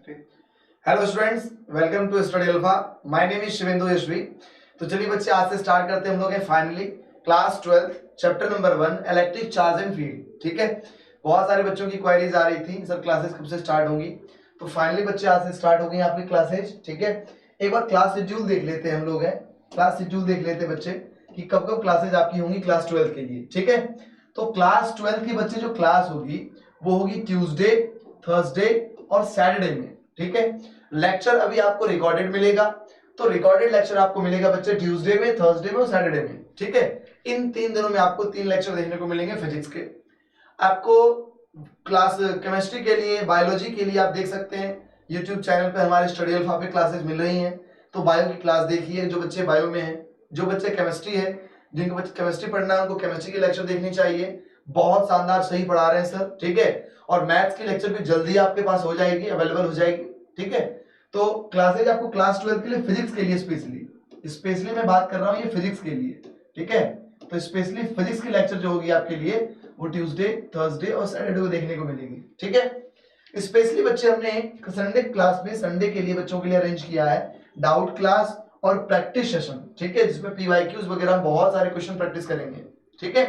Hello students, welcome to Study Alpha. My name is Shivendu Yashvi. तो चलिए बच्चे, आज से स्टार्ट करते हैं हम लोग finally class 12 chapter number 1 electric charge and field. ठीक है, बहुत सारे बच्चों की क्वेरीज आ रही थी सर क्लासेस कब से स्टार्ट होंगी, तो फाइनली बच्चे आज से स्टार्ट हो गई आपकी क्लासेज। ठीक है, एक बार क्लास शेड्यूल देख लेते हैं हम लोग, क्लास शेड्यूल देख लेते हैं बच्चे कि कब कब क्लासेज आपकी होंगी क्लास 12 के लिए। ठीक है, तो क्लास 12 की बच्चे जो क्लास होगी वो होगी ट्यूसडे, थर्सडे और सैटरडे में। ठीक है, लेक्चर अभी आपको रिकॉर्डेड मिलेगा, तो रिकॉर्डेड लेक्चर आपको मिलेगा बच्चे ट्यूसडे में, थर्सडे में और सैटरडे में। ठीक है, इन 3 दिनों में आपको 3 लेक्चर देखने को मिलेंगे फिजिक्स के। आपको क्लास केमिस्ट्री के लिए, बायोलॉजी के लिए आप देख सकते हैं यूट्यूब चैनल पे हमारे स्टडी अल्फा पे क्लासेस मिल रही हैं, तो बायो की क्लास देखिए। जो बच्चे बायो में हैं, जो बच्चे केमिस्ट्री है, जिनको बच्चे केमिस्ट्री पढ़ना है, उनको केमिस्ट्री की लेक्चर देखनी चाहिए। बहुत शानदार सही पढ़ा रहे हैं सर। ठीक है, और मैथ्स की लेक्चर भी जल्दी आपके पास हो जाएगी, अवेलेबल हो जाएगी। ठीक है, तो क्लासेज आपको क्लास 12 के लिए, फिजिक्स के लिए स्पेशली मैं बात कर रहा हूँ ये फिजिक्स के लिए। ठीक है, तो स्पेशली फिजिक्स की लेक्चर जो होगी आपके लिए वो ट्यूसडे, थर्सडे और सैटरडे को देखने को मिलेगी। ठीक है, स्पेशली बच्चे हमने संडे क्लास में, संडे के लिए बच्चों के लिए अरेंज किया है डाउट क्लास और प्रैक्टिस सेशन। ठीक है, जिसमें पीवाईक्यूज वगैरह बहुत सारे क्वेश्चन प्रैक्टिस करेंगे। ठीक है,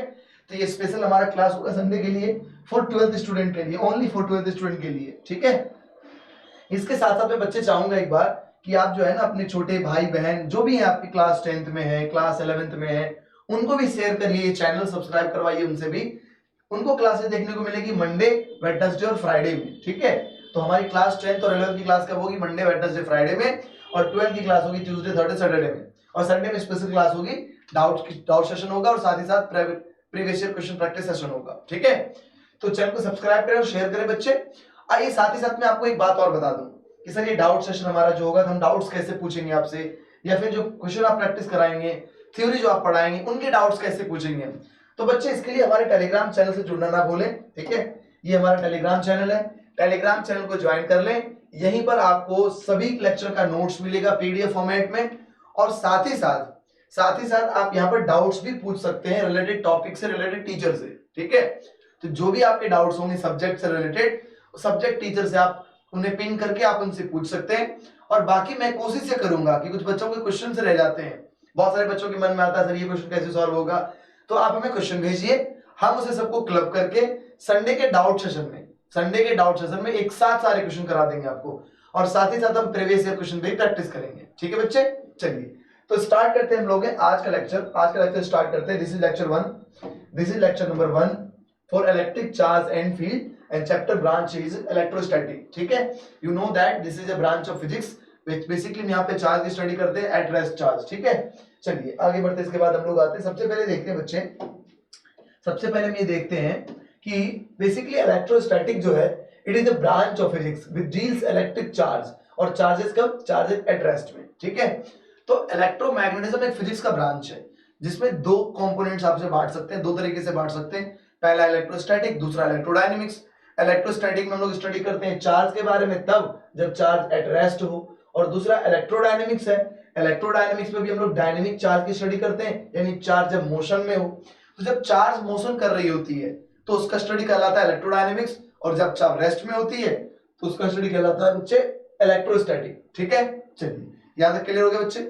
तो ये स्पेशल हमारा क्लास होगा संडे के लिए, फॉर 12th स्टूडेंट के लिए, ओनली फॉर 12th स्टूडेंट के लिए। ठीक है, इसके साथ साथ मैं बच्चे चाहूंगा एक बार कि आप जो है ना अपने छोटे भाई बहन जो भी है आपकी क्लास 10th में है, क्लास 11th में है, उनको भी शेयर करिए, चैनल सब्सक्राइब करवाइए उनसे भी। उनको क्लासेस देखने को मिलेगी मंडे, वेडनेसडे और फ्राइडे में। ठीक है, तो हमारी क्लास 10th और 11th की क्लास कब होगी? मंडे, वेडनेसडे, फ्राइडे में। और 12th की क्लास होगी ट्यूसडे, थर्सडे, सैटरडे में। और संडे में स्पेशल क्लास होगी, डाउट सेशन होगा और साथ ही साथ previous year question practice session होगा। ठीक है, तो चैनल को सब्सक्राइब करें और शेयर करें बच्चे। आइए साथ ही साथ मैं आपको एक बात और बता दूं कि सर ये डाउट सेशन हमारा जो होगा, हम डाउट्स कैसे पूछेंगे आपसे, या फिर जो क्वेश्चन आप प्रैक्टिस कराएंगे, थ्योरी जो आप पढ़ाएंगे, उनके डाउट्स कैसे पूछेंगे। तो बच्चे इसके लिए हमारे टेलीग्राम चैनल से जुड़ना ना भूलें। ठीक है, ये हमारा टेलीग्राम चैनल है, टेलीग्राम चैनल को ज्वाइन कर लें। यहीं पर आपको सभी लेक्चर का नोट्स मिलेगा पीडीएफ फॉर्मेट में, और साथ ही साथ आप यहाँ पर डाउट्स भी पूछ सकते हैं रिलेटेड टॉपिक से, रिलेटेड टीचर से। ठीक है, तो जो भी आपके डाउट्स होंगे सब्जेक्ट से रिलेटेड, सब्जेक्ट टीचर से आप उन्हें पिन करके आप उनसे पूछ सकते हैं। और बाकी मैं कोशिश ये करूंगा कि कुछ बच्चों के क्वेश्चन रह जाते हैं, बहुत सारे बच्चों के मन में आता है सर ये क्वेश्चन कैसे सॉल्व होगा, तो आप हमें क्वेश्चन भेजिए, हम उसे सबको क्लब करके संडे के डाउट सेशन में एक साथ सारे क्वेश्चन करा देंगे आपको, और साथ ही साथ हम प्रीवियस ईयर क्वेश्चन भी प्रैक्टिस करेंगे। ठीक है बच्चे, चलिए तो स्टार्ट करते हैं हम लोग आज का लेक्चर स्टार्ट करते हैं। This is lecture 1, this is lecture number 1 for electric charge and field, and chapter branch is electrostatic। ठीक है, you know that this is a branch of physics which basically हम यहाँ पे चार्ज की study करते हैं, at rest चार्ज। ठीक है, चलिए आगे बढ़ते हैं। इसके बाद हम लोग आते हैं, सबसे पहले देखते हैं बच्चे, सबसे पहले हम ये देखते हैं कि बेसिकली इलेक्ट्रोस्टैटिक जो है, it is a branch of physics which deals electric charge, और चार्जेस कब? चार्जेस एट रेस्ट में। ठीक है, तो इलेक्ट्रोमैग्नेटिज्म एक फिजिक्स का ब्रांच है जिसमें दो कंपोनेंट्स आपसे बांट सकते हैं, दो तरीके से बांट सकते हैं, पहला इलेक्ट्रोस्टैटिक, दूसरा इलेक्ट्रोडायनेमिक्स। इलेक्ट्रोस्टैटिक में हम लोग स्टडी करते हैं चार्ज के बारे में तब जब चार्ज एट रेस्ट हो, और दूसरा इलेक्ट्रोडायनेमिक्स है। इलेक्ट्रोडायनेमिक्स में भी हम लोग डायनेमिक चार्ज की स्टडी करते हैं, यानी चार्ज जब मोशन में हो। तो जब चार्ज मोशन कर रही होती है तो उसका स्टडी कहलाता है इलेक्ट्रोडायनेमिक्स, और जब चार्ज रेस्ट में होती है तो उसका स्टडी कहलाता है बच्चे इलेक्ट्रोस्टैटिक। ठीक है, चलिए यहाँ तक क्लियर हो गया बच्चे,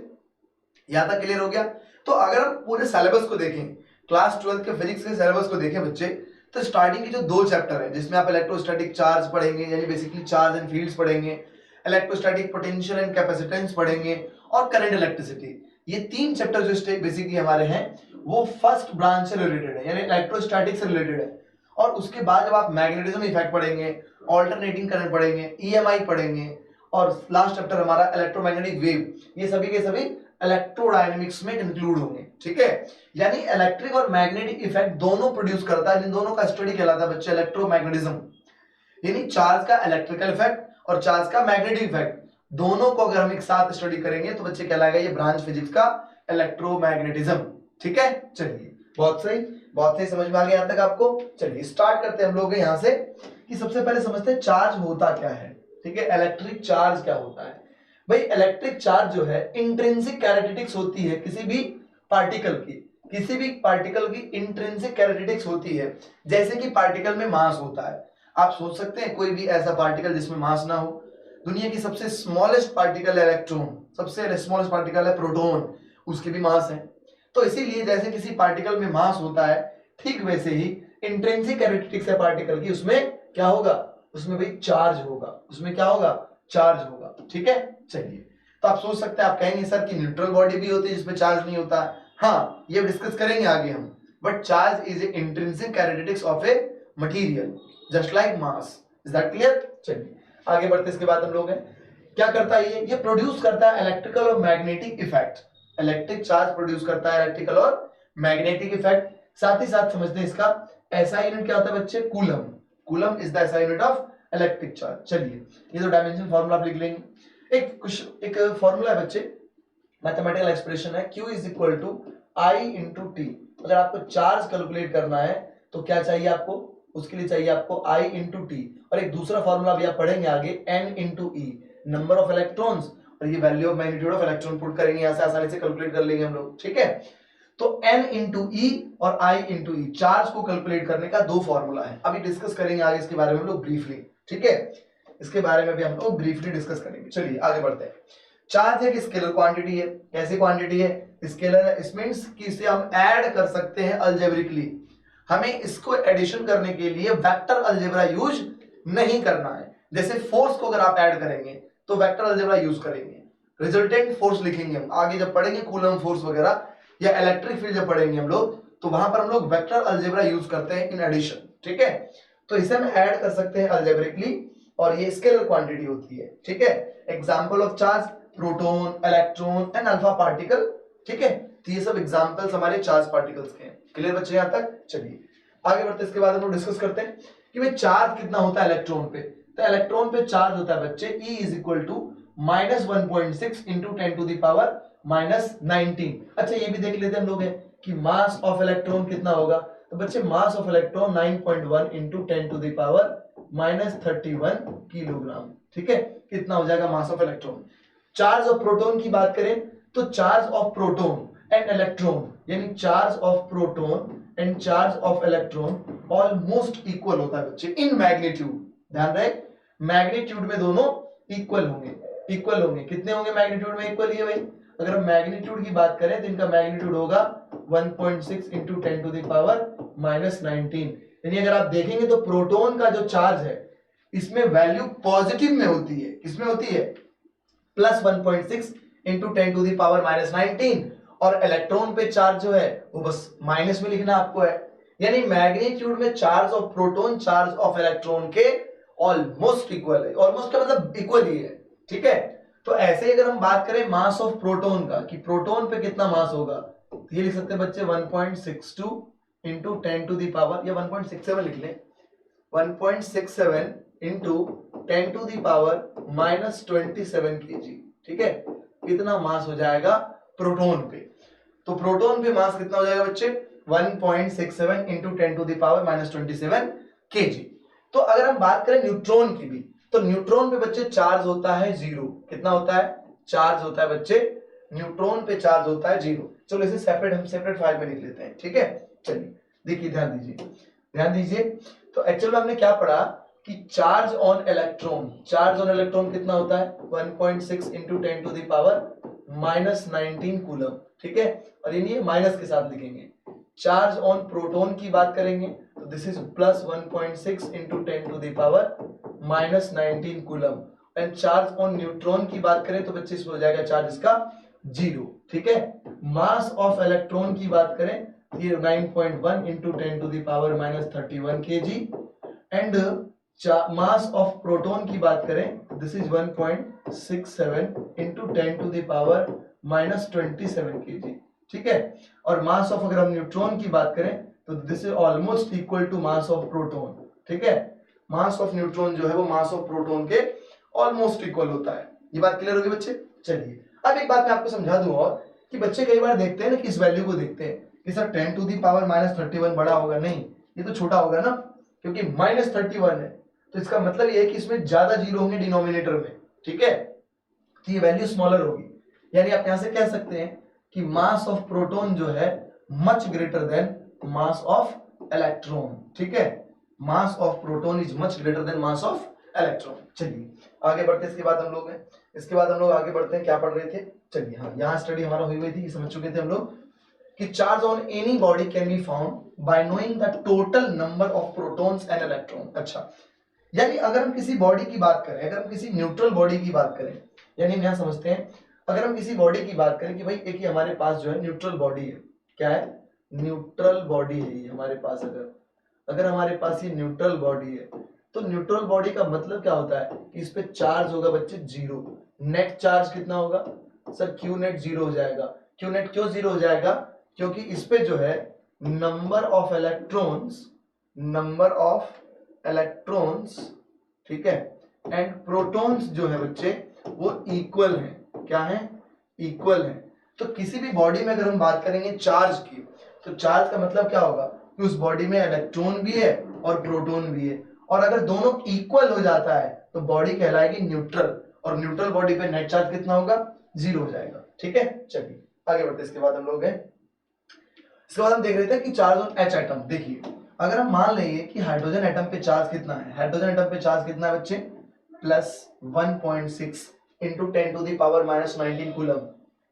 यहाँ तक क्लियर हो गया। तो अगर हम पूरे सिलेबस को देखें, क्लास 12 के फिजिक्स के सिलेबस को देखें बच्चे, तो स्टार्टिंग की जो 2 चैप्टर है जिसमें आप इलेक्ट्रोस्टैटिक चार्ज पढ़ेंगे, यानी बेसिकली चार्ज एंड फील्ड्स पढ़ेंगे, इलेक्ट्रोस्टैटिक पोटेंशियल एंड कैपेसिटेंस पढ़ेंगे, और करंट इलेक्ट्रिसिटी। ये 3 चैप्टर जो बेसिकली हमारे हैं वो फर्स्ट ब्रांच से रिलेटेड है, यानी इलेक्ट्रोस्टैटिक से रिलेटेड है। और उसके बाद जब आप मैग्नेटिज्म इफेक्ट पढ़ेंगे, ऑल्टरनेटिंग करंट पढ़ेंगे, ईएमआई पढ़ेंगे, और लास्ट चैप्टर हमारा इलेक्ट्रोमैग्नेटिक वेव, ये सभी के सभी इलेक्ट्रोडायनेमिक्स में इंक्लूड होंगे। ठीक है, यानी इलेक्ट्रिक और मैग्नेटिक इफेक्ट दोनों प्रोड्यूस करता है, इन दोनों का स्टडी कहलाता है बच्चे इलेक्ट्रोमैग्नेटिज्म। यानी चार्ज का इलेक्ट्रिकल इफेक्ट और चार्ज का मैग्नेटिक इफेक्ट, दोनों को अगर हम एक साथ स्टडी करेंगे तो बच्चे कहलाएगा ये ब्रांच फिजिक्स का इलेक्ट्रोमैग्नेटिज्म। ठीक है, चलिए बहुत सही समझ में आ गया यहाँ तक आपको। चलिए स्टार्ट करते हैं हम लोग यहाँ से कि सबसे पहले समझते हैं चार्ज होता क्या है। ठीक है, इलेक्ट्रिक चार्ज क्या होता है भाई? इलेक्ट्रिक चार्ज जो है इंट्रिंसिक कैरेक्टरिस्टिक्स होती है किसी भी पार्टिकल की इंट्रिंसिक कैरेक्टरिस्टिक्स होती है, जैसे कि पार्टिकल में मास होता है। आप सोच सकते हैं कोई भी ऐसा पार्टिकल जिसमें मास ना हो, दुनिया की सबसे स्मॉलेस्ट पार्टिकल है इलेक्ट्रॉन, सबसे स्मॉलेस्ट पार्टिकल है प्रोटॉन, उसके भी मास है। तो इसीलिए जैसे किसी पार्टिकल में मास होता है, ठीक वैसे ही इंट्रिंसिक कैरेक्टरिस्टिक्स है पार्टिकल की, उसमें क्या होगा, उसमें भाई चार्ज होगा, उसमें क्या होगा, चार्ज होगा। ठीक है, चलिए। तो आप सोच सकते हैं, आप कहेंगे सर कि न्यूट्रल बॉडी भी होती है जिसमें चार्ज नहीं होता। हाँ, ये डिस्कस करेंगे आगे हम, but charge is a intrinsic characteristics of a material just like mass. Is that clear? चलिए आगे बढ़ते, इसके बाद हम लोग हैं, क्या करता है ये प्रोड्यूस करता है इलेक्ट्रिकल और magnetic effect. Electric charge produce करता है इलेक्ट्रिकल और मैग्नेटिक इफेक्ट। साथ ही साथ समझते हैं इसका एसआई यूनिट क्या होता है बच्चे, coulomb. Coulomb is the SI unit of electric charge. चलिए ये तो डायमेंशन फार्मूला आप लिख लेंगे। एक फार्मूला है बच्चे, मैथमेटिकल एक्सप्रेशन है, Q is equal to I into T. अगर आपको चार्ज कैलकुलेट करना है तो क्या चाहिए आपको, उसके लिए चाहिए आपको I इंटू टी। और एक दूसरा फार्मूला भी आप पढ़ेंगे आगे, N into E, number of electrons, और ये value of magnitude of electron put करेंगे, यहां से आसानी से कैलकुलेट कर लेंगे हम लोग। ठीक है, तो N इंटू ई और I इंटू ई, चार्ज को कैलकुलेट करने का दो फार्मूला है। अभी डिस्कस करेंगे आगे इसके बारे में हम लोग ब्रीफली। ठीक है, इसके बारे में भी हम लोग ब्रीफली डिस्कस करेंगे। चलिए आगे बढ़ते हैं। चार्ज एक स्केलर क्वांटिटी है। कैसी क्वांटिटी है, स्केलर है। इस मींस कि इसे हम ऐड कर सकते हैं अलजेब्रिकली। हमें इसको एडिशन करने के लिए वेक्टर अलजेब्रा यूज नहीं करना है। जैसे फोर्स को अगर आप ऐड करेंगे तो वेक्टर अलजेब्रा यूज करेंगे, रिजल्टेंट फोर्स लिखेंगे हम आगे जब पढ़ेंगे कूलम फोर्स वगैरह, या इलेक्ट्रिक फील्ड जब पढ़ेंगे हम लोग, तो वहां पर हम लोग वेक्टर अलजेब्रा यूज करते हैं इन एडिशन। ठीक है, तो इसे हम ऐड कर सकते हैं अलजेब्रिकली, और ये स्केलर क्वांटिटी होती है। ठीक है, example of charge, proton, electron and alpha particle. ठीक है, तो ये सब एग्जांपल्स हमारे चार्ज पार्टिकल्स के हैं। क्लियर बच्चे यहां तक? चलिए आगे बढ़ते, इसके बाद हम लोग डिस्कस करते हैं कि भाई चार्ज कितना होता है इलेक्ट्रॉन पे। तो इलेक्ट्रॉन पे चार्ज होता है बच्चे E is equal to -1.6 into 10 to the power -19। अच्छा ये भी देख लेते हैं हम लोग है कि मास ऑफ इलेक्ट्रॉन कितना होगा। तो बच्चे mass of electron 9.1 into 10 to the power -31 kilogram. ठीक है, कितना हो जाएगा mass of electron. Charge of proton की बात करें तो charge of proton and electron, यानी charge of proton and charge of electron almost equal होता है बच्चे इन मैग्नीट्यूड। ध्यान रहे, मैग्नीट्यूड में दोनों इक्वल होंगे। इक्वल होंगे, कितने होंगे मैग्नीट्यूड में इक्वल? ये भाई अगर हम मैग्नीट्यूड की बात करें तो इनका मैग्नीट्यूड होगा 1.6 इंटू 10 टू द पावर -19। यानी अगर आप देखेंगे तो प्रोटॉन का जो चार्ज है इसमें वैल्यू पॉजिटिव में होती है। किसमें होती है? +1.6 इंटू 10 टू द पावर -19, और इलेक्ट्रॉन पे चार्ज जो है वो बस माइनस में लिखना आपको है। यानी मैग्नीट्यूड में charge of proton charge of electron के ऑलमोस्ट इक्वल है। ऑलमोस्ट का मतलब इक्वल ही है। ठीक है, तो ऐसे ही अगर हम बात करें मास ऑफ प्रोटॉन का कि प्रोटॉन पे कितना मास होगा, तो ये लिख सकते हैं बच्चे 1.62 इंटू 10 टू द पावर, या 1.67 लिख लें, 1.67 into 10 to the power -27 kg। ठीक है, कितना मास हो जाएगा प्रोटॉन पे। तो प्रोटॉन पे मास कितना हो जाएगा बच्चे? 1.67 into 10 to the power -27 kg। तो अगर हम बात करें न्यूट्रॉन की भी, तो न्यूट्रॉन पे बच्चे चार्ज होता है 0। कितना होता है? चार्ज होता है बच्चे, न्यूट्रॉन पे चार्ज होता है 0। चलो इसे सेपरेट, हम सेपरेट फाइल में लिख लेते हैं। ठीक है, चलिए देखिए, ध्यान दीजिए, ध्यान दीजिए। तो एक्चुअल में हमने क्या पढ़ा कि charge on electron, charge on electron कितना होता है? 1.6 into 10 to the power -19 coulomb. ठीक है, और ये माइनस के साथ लिखेंगे। चार्ज ऑन प्रोटॉन की बात करेंगे तो this is +1.6 into 10 to the power -19 coulomb. And charge on neutron की बात करें तो बच्चे इसमें हो जाएगा चार्ज इसका 0। ठीक है, मास ऑफ इलेक्ट्रॉन की बात करें तो ये 9.1 into 10 to the power -31 kg। And mass of proton की बात करें this is 1.67 into 10 to the power -27 kg। ठीक है, और मास ऑफ अगर हम न्यूट्रॉन की बात करें तो this is almost equal to mass of proton. ठीक है, मास ऑफ न्यूट्रॉन जो है वो मास ऑफ प्रोटॉन के ऑलमोस्ट इक्वल होता है। ये बात क्लियर होगी बच्चे? चलिए अब एक बात मैं आपको समझा दूं और कि बच्चे कई बार देखते हैं ना कि इस वैल्यू को देखते हैं कि सर 10 टू द पावर -31 बड़ा होगा। नहीं, ये तो छोटा होगा ना, क्योंकि -31 है, तो इसका मतलब ये है कि इसमें ज्यादा जीरो होंगे डिनोमिनेटर में। ठीक है, तो ये वैल्यू स्मॉलर होगी। यानी आप यहां से कह सकते हैं कि मास ऑफ प्रोटॉन जो है much greater than mass of electron. ठीक है, mass of proton is much greater than mass of electron. चलिए आगे बढ़ते हैं, इसके बाद हम लोग आगे बढ़ते हैं, क्या पढ़ रहे थे? चलिए हाँ, यहाँ स्टडी हमारा हुई थी, समझ चुके थे हम लोग कि charge on any body can be found by knowing the total number of protons and electron. अच्छा, यानी अगर हम किसी बॉडी की बात करें, अगर हम किसी न्यूट्रल बॉडी की बात करें, यानी हम यहाँ समझते हैं, अगर हम किसी बॉडी की बात करें कि भाई एक ही हमारे पास जो है न्यूट्रल बॉडी है, क्या है? न्यूट्रल बॉडी है ये हमारे पास। अगर हमारे पास ये न्यूट्रल बॉडी है, तो न्यूट्रल बॉडी का मतलब क्या होता है कि इस पे चार्ज होगा बच्चे जीरो। नेट चार्ज कितना होगा सर? क्यू नेट जीरो हो जाएगा। क्यू नेट क्यों जीरो हो जाएगा? क्योंकि इस पे जो है नंबर ऑफ इलेक्ट्रॉन्स, ठीक है, एंड प्रोटॉन्स जो है बच्चे वो इक्वल हैं। क्या है? इक्वल हैं। तो किसी भी बॉडी में अगर हम बात करेंगे चार्ज की, तो चार्ज का मतलब क्या होगा कि उस बॉडी में इलेक्ट्रॉन भी है और प्रोटॉन भी है, और अगर दोनों इक्वल हो जाता है तो बॉडी कहलाएगी न्यूट्रल, और न्यूट्रल बॉडी पे नेट चार्ज कितना होगा? जीरो हो जाएगा। ठीक है, चलिए आगे बढ़ते हैं। इसके बाद हम लोग इसके बाद हम देख रहे थे कि चार्ज ऑन एच एटम। देखिए अगर हम मान लेंगे कि हाइड्रोजन एटम पे चार्ज कितना है, हाइड्रोजन एटम पे चार्ज कितना है बच्चे? Plus 1.6 into 10 to the power minus 19 coulomb.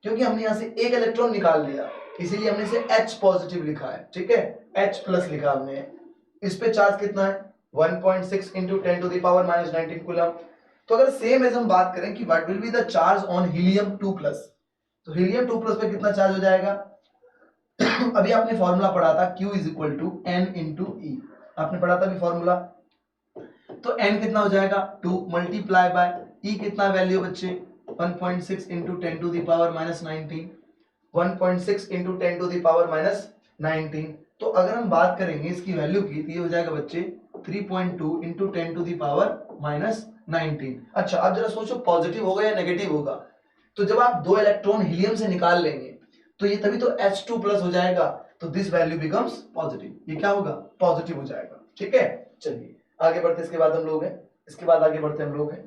क्योंकि हमने यहाँ से एक इलेक्ट्रॉन निकाल लिया, इसीलिए हमने इसे H पॉजिटिव लिखा है। ठीक है, H प्लस लिखा हमने। इस पे चार्ज कितना है? 1.6 into 10 to the power minus 19 coulomb. तो अगर सेम एज हम बात करें कि what will be the charge on helium 2+, तो हीलियम 2+ पे कितना चार्ज हो जाएगा? अभी आपने फॉर्मूला पढ़ा था Q is equal to N into E, आपने पढ़ा था अभी फॉर्मूला। तो N कितना हो जाएगा? 2 मल्टीप्लाई बाय E कितना वैल्यू बच्चे? 1.6 into 10 to the power minus 19, 1.6 into 10 to the power minus 19। तो अगर हम बात करेंगे इसकी वैल्यू की, तो ये हो जाएगा बच्चे 3.2 into 10 to the power minus 19। अच्छा, अब जरा सोचो पॉजिटिव होगा या नेगेटिव होगा? तो जब आप 2 इलेक्ट्रॉन हीलियम से निकाल लेंगे तो ये तभी तो H2+ हो जाएगा, तो दिस वैल्यू बिकम्स पॉजिटिव। ये क्या होगा? पॉजिटिव हो जाएगा। ठीक है, चलिए आगे बढ़ते इसके बाद हम लोग हैं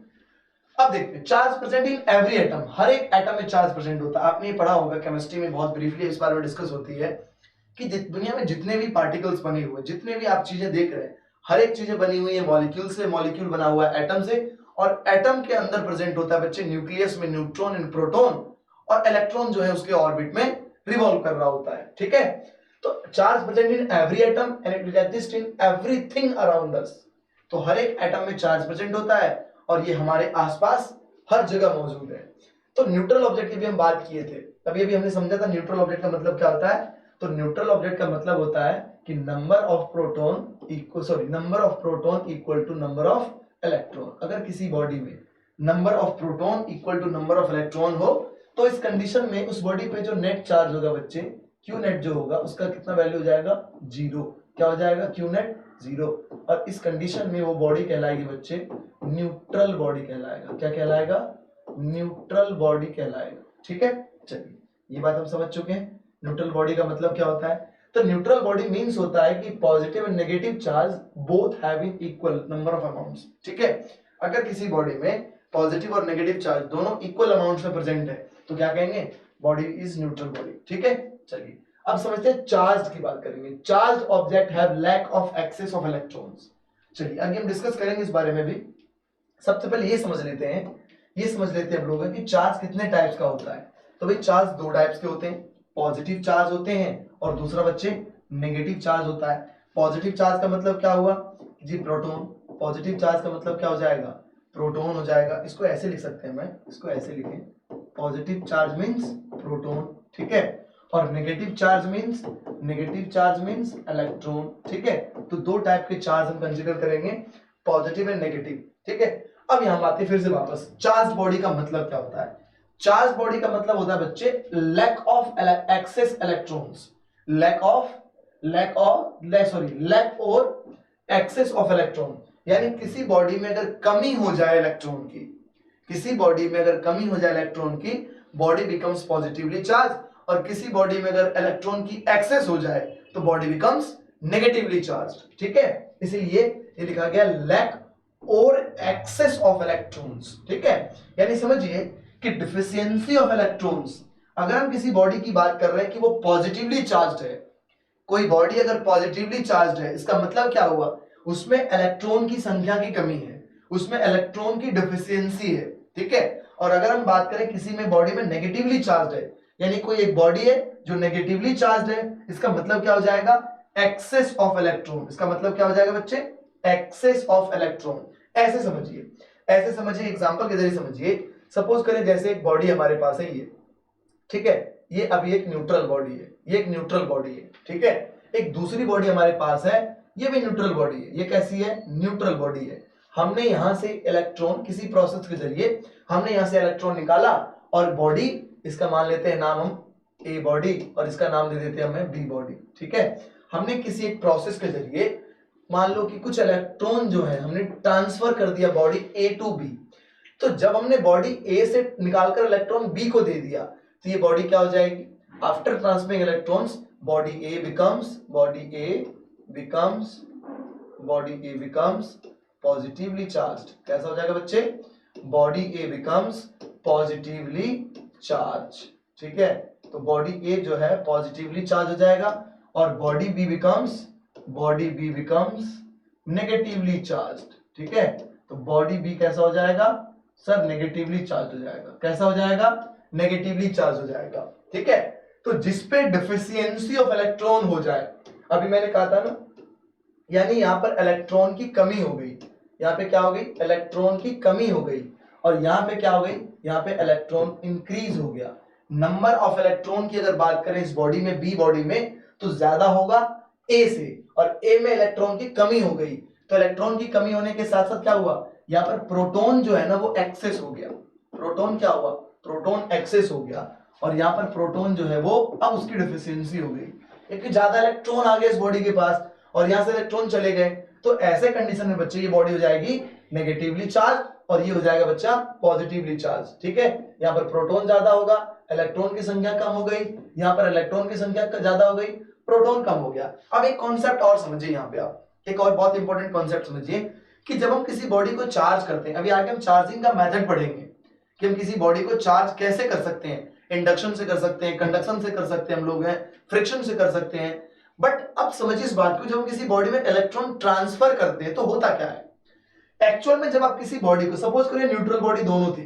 अब देखते हैं charge present in every atom. हर एक एटम में चार्ज प्रेजेंट होता है। आपने ये पढ़ा होगा केमिस्ट्री में, बहुत ब्रीफली इस बारे में डिस्कस होती है कि दुनिया में जितने भी पार्टिकल्स बने हुए, जितने भी आप चीजें देख रहे हैं, हर एक चीजें बनी हुई है मॉलिक्यूल से। मॉलिक्यूल बना हुआ है एटम से, और एटम के अंदर प्रेजेंट होता है बच्चे न्यूक्लियस में न्यूट्रॉन एंड प्रोटॉन, और इलेक्ट्रॉन जो है उसके ऑर्बिट में रिवॉल्व कर रहा होता है। ठीक है, तो charge present in every atom and it will exist in everything around us. तो हर एक एटम में चार्ज प्रेजेंट होता है और ये हमारे आसपास हर जगह मौजूद है। तो न्यूट्रल ऑब्जेक्ट की भी हम बात किए थे, तभी अभी हमने समझा था न्यूट्रल ऑब्जेक्ट का मतलब क्या होता है। तो न्यूट्रल ऑब्जेक्ट का मतलब होता है कि number of proton equal to number of electron. अगर किसी बॉडी में number of proton equal to number of electron हो, तो इस कंडीशन में उस बॉडी पे जो नेट चार्ज होगा बच्चे, क्यू नेट जो होगा, उसका कितना वैल्यू हो जाएगा? जीरो। क्या हो जाएगा? Q net zero. और इस कंडीशन में वो बॉडी कहलाएगी बच्चे न्यूट्रल बॉडी कहलाएगा। क्या कहलाएगा? न्यूट्रल बॉडी कहलाएगा। ठीक है, चलिए ये बात हम समझ चुके हैं। न्यूट्रल बॉडी का मतलब क्या होता है? तो न्यूट्रल बॉडी मींस होता है कि positive and negative charge both having equal number of amounts. ठीक है, अगर किसी बॉडी में पॉजिटिव और नेगेटिव चार्ज दोनों इक्वल अमाउंट्स में प्रेजेंट है तो क्या कहेंगे? Body is neutral body. ठीक है, चलिए अब समझते हैं चार्ज की बात करेंगे। Charge object have lack of excess of electrons. चलिए आगे हम डिस्कस करेंगे इस बारे में भी। सबसे पहले ये समझ लेते हैं हम लोग कि चार्ज कितने टाइप्स का होता है। तो भाई चार्ज 2 टाइप्स के होते हैं, पॉजिटिव चार्ज होते हैं और दूसरा बच्चे नेगेटिव चार्ज होता है। पॉजिटिव चार्ज का मतलब क्या हुआ जी? प्रोटॉन। पॉजिटिव चार्ज का मतलब क्या हो जाएगा? प्रोटॉन हो जाएगा। इसको ऐसे लिख सकते हैं, मैं इसको ऐसे लिखें, पॉजिटिव चार्ज मींस प्रोटॉन। ठीक है, और नेगेटिव चार्ज मींस इलेक्ट्रॉन। ठीक है, तो 2 टाइप के चार्ज हम कंसीडर करेंगे, पॉजिटिव एंड नेगेटिव। ठीक है, अब यहां आते फिर से वापस, चार्ज बॉडी का मतलब क्या होता है? चार्ज बॉडी का मतलब होता है बच्चे lack of excess electrons, lack और एक्सेस ऑफ इलेक्ट्रॉन। यानी किसी बॉडी में अगर कमी हो जाए इलेक्ट्रॉन की, बॉडी बिकम्स पॉजिटिवली चार्ज, और किसी बॉडी में अगर इलेक्ट्रॉन की एक्सेस हो जाए तो बॉडी बिकम्स नेगेटिवली चार्ज्ड। ठीक है, इसीलिए ये लिखा गया लैक और एक्सेस ऑफ इलेक्ट्रॉन्स। ठीक है, यानी समझिए कि डिफिशियंसी ऑफ इलेक्ट्रॉन्स। अगर हम किसी बॉडी की बात कर रहे हैं कि वो पॉजिटिवली चार्ज्ड है, कोई बॉडी अगर पॉजिटिवली चार्ज्ड है, इसका मतलब क्या हुआ? उसमें इलेक्ट्रॉन की संख्या की कमी है, उसमें इलेक्ट्रॉन की डिफिशियंसी है, ठीक है। और अगर हम बात करें किसी में बॉडी में नेगेटिवली चार्ज है, यानी कोई एक बॉडी है जो नेगेटिवली चार्ज है, इसका मतलब क्या हो जाएगा, एक्सेस ऑफ इलेक्ट्रॉन। इसका मतलब क्या हो जाएगा बच्चे, एक्सेस ऑफ इलेक्ट्रॉन। ऐसे समझिए, ऐसे समझिए, एग्जांपल के जरिए समझिए। सपोज करें जैसे एक बॉडी हमारे पास है ये, ठीक है, ये अभी एक न्यूट्रल बॉडी है, ये एक न्यूट्रल बॉडी है, ठीक है। एक दूसरी बॉडी हमारे पास है, ये भी न्यूट्रल बॉडी है। ये कैसी है, न्यूट्रल बॉडी है। हमने यहां से इलेक्ट्रॉन किसी प्रोसेस के जरिए हमने यहां से इलेक्ट्रॉन निकाला, और बॉडी, इसका मान लेते हैं नाम हम ए बॉडी, और इसका नाम दे देते हैं हमें बी बॉडी, ठीक है। हमने किसी एक प्रोसेस के जरिए मान लो कि कुछ इलेक्ट्रॉन जो है हमने ट्रांसफर कर दिया बॉडी ए टू बी। तो जब हमने बॉडी ए से निकालकर इलेक्ट्रॉन बी को दे दिया, तो ये बॉडी क्या हो जाएगी, आफ्टर ट्रांसफरिंग इलेक्ट्रॉन्स बॉडी ए बिकम्स पॉजिटिवली चार्ज्ड। कैसा हो जाएगा बच्चे, बॉडी ए बिकम्स पॉजिटिवली चार्ज, ठीक है। तो बॉडी ए जो है पॉजिटिवली चार्ज हो जाएगा, और body be becomes negatively charged, ठीक है। तो बॉडी बी कैसा हो जाएगा सर, नेगेटिवली चार्ज हो जाएगा। कैसा हो जाएगा, नेगेटिवली चार्ज हो जाएगा, ठीक है। तो जिसपे डिफिशियंसी ऑफ इलेक्ट्रॉन हो जाए, अभी मैंने कहा था ना, यानी यहां पर इलेक्ट्रॉन की कमी हो गई, यहां पे क्या हो गई, इलेक्ट्रॉन की कमी हो गई, और यहां पे क्या हो गई, यहां पे इलेक्ट्रॉन इंक्रीज हो गया। नंबर ऑफ इलेक्ट्रॉन की अगर बात करें इस बॉडी में, बी बॉडी में, तो ज्यादा होगा ए से, और ए में इलेक्ट्रॉन की कमी हो गई। तो इलेक्ट्रॉन की कमी होने के साथ साथ क्या हुआ, यहाँ पर प्रोटॉन जो है ना वो एक्सेस हो गया। प्रोटॉन क्या हुआ, प्रोटॉन एक्सेस हो गया, और यहाँ पर प्रोटॉन जो है वो अब उसकी डिफिशियंसी हो गई, क्योंकि ज्यादा इलेक्ट्रॉन आ गए इस बॉडी के पास, और यहाँ से इलेक्ट्रॉन चले गए। तो ऐसे कंडीशन में बच्चे ये बॉडी हो जाएगी नेगेटिवली चार्ज, और ये हो जाएगा बच्चा पॉजिटिवली चार्ज, ठीक है। यहाँ पर प्रोटॉन ज्यादा होगा, इलेक्ट्रॉन की संख्या कम हो गई, यहाँ पर इलेक्ट्रॉन की संख्या ज्यादा हो गई, प्रोटॉन कम हो गया। अब एक कॉन्सेप्ट और समझिए, यहाँ पे आप एक और बहुत इंपॉर्टेंट कॉन्सेप्ट समझिए, कि जब हम किसी बॉडी को चार्ज करते हैं, अभी आगे हम चार्जिंग का मेथड पढ़ेंगे कि हम किसी बॉडी को चार्ज कैसे कर सकते हैं, इंडक्शन से कर सकते हैं, कंडक्शन से कर सकते हैं, हम लोग हैं फ्रिक्शन से कर सकते हैं। बट अब समझिए इस बात को, जब हम किसी बॉडी में इलेक्ट्रॉन ट्रांसफर करते हैं तो होता क्या है एक्चुअल में। जब आप किसी बॉडी को, सपोज करिए न्यूट्रल बॉडी दोनों थी,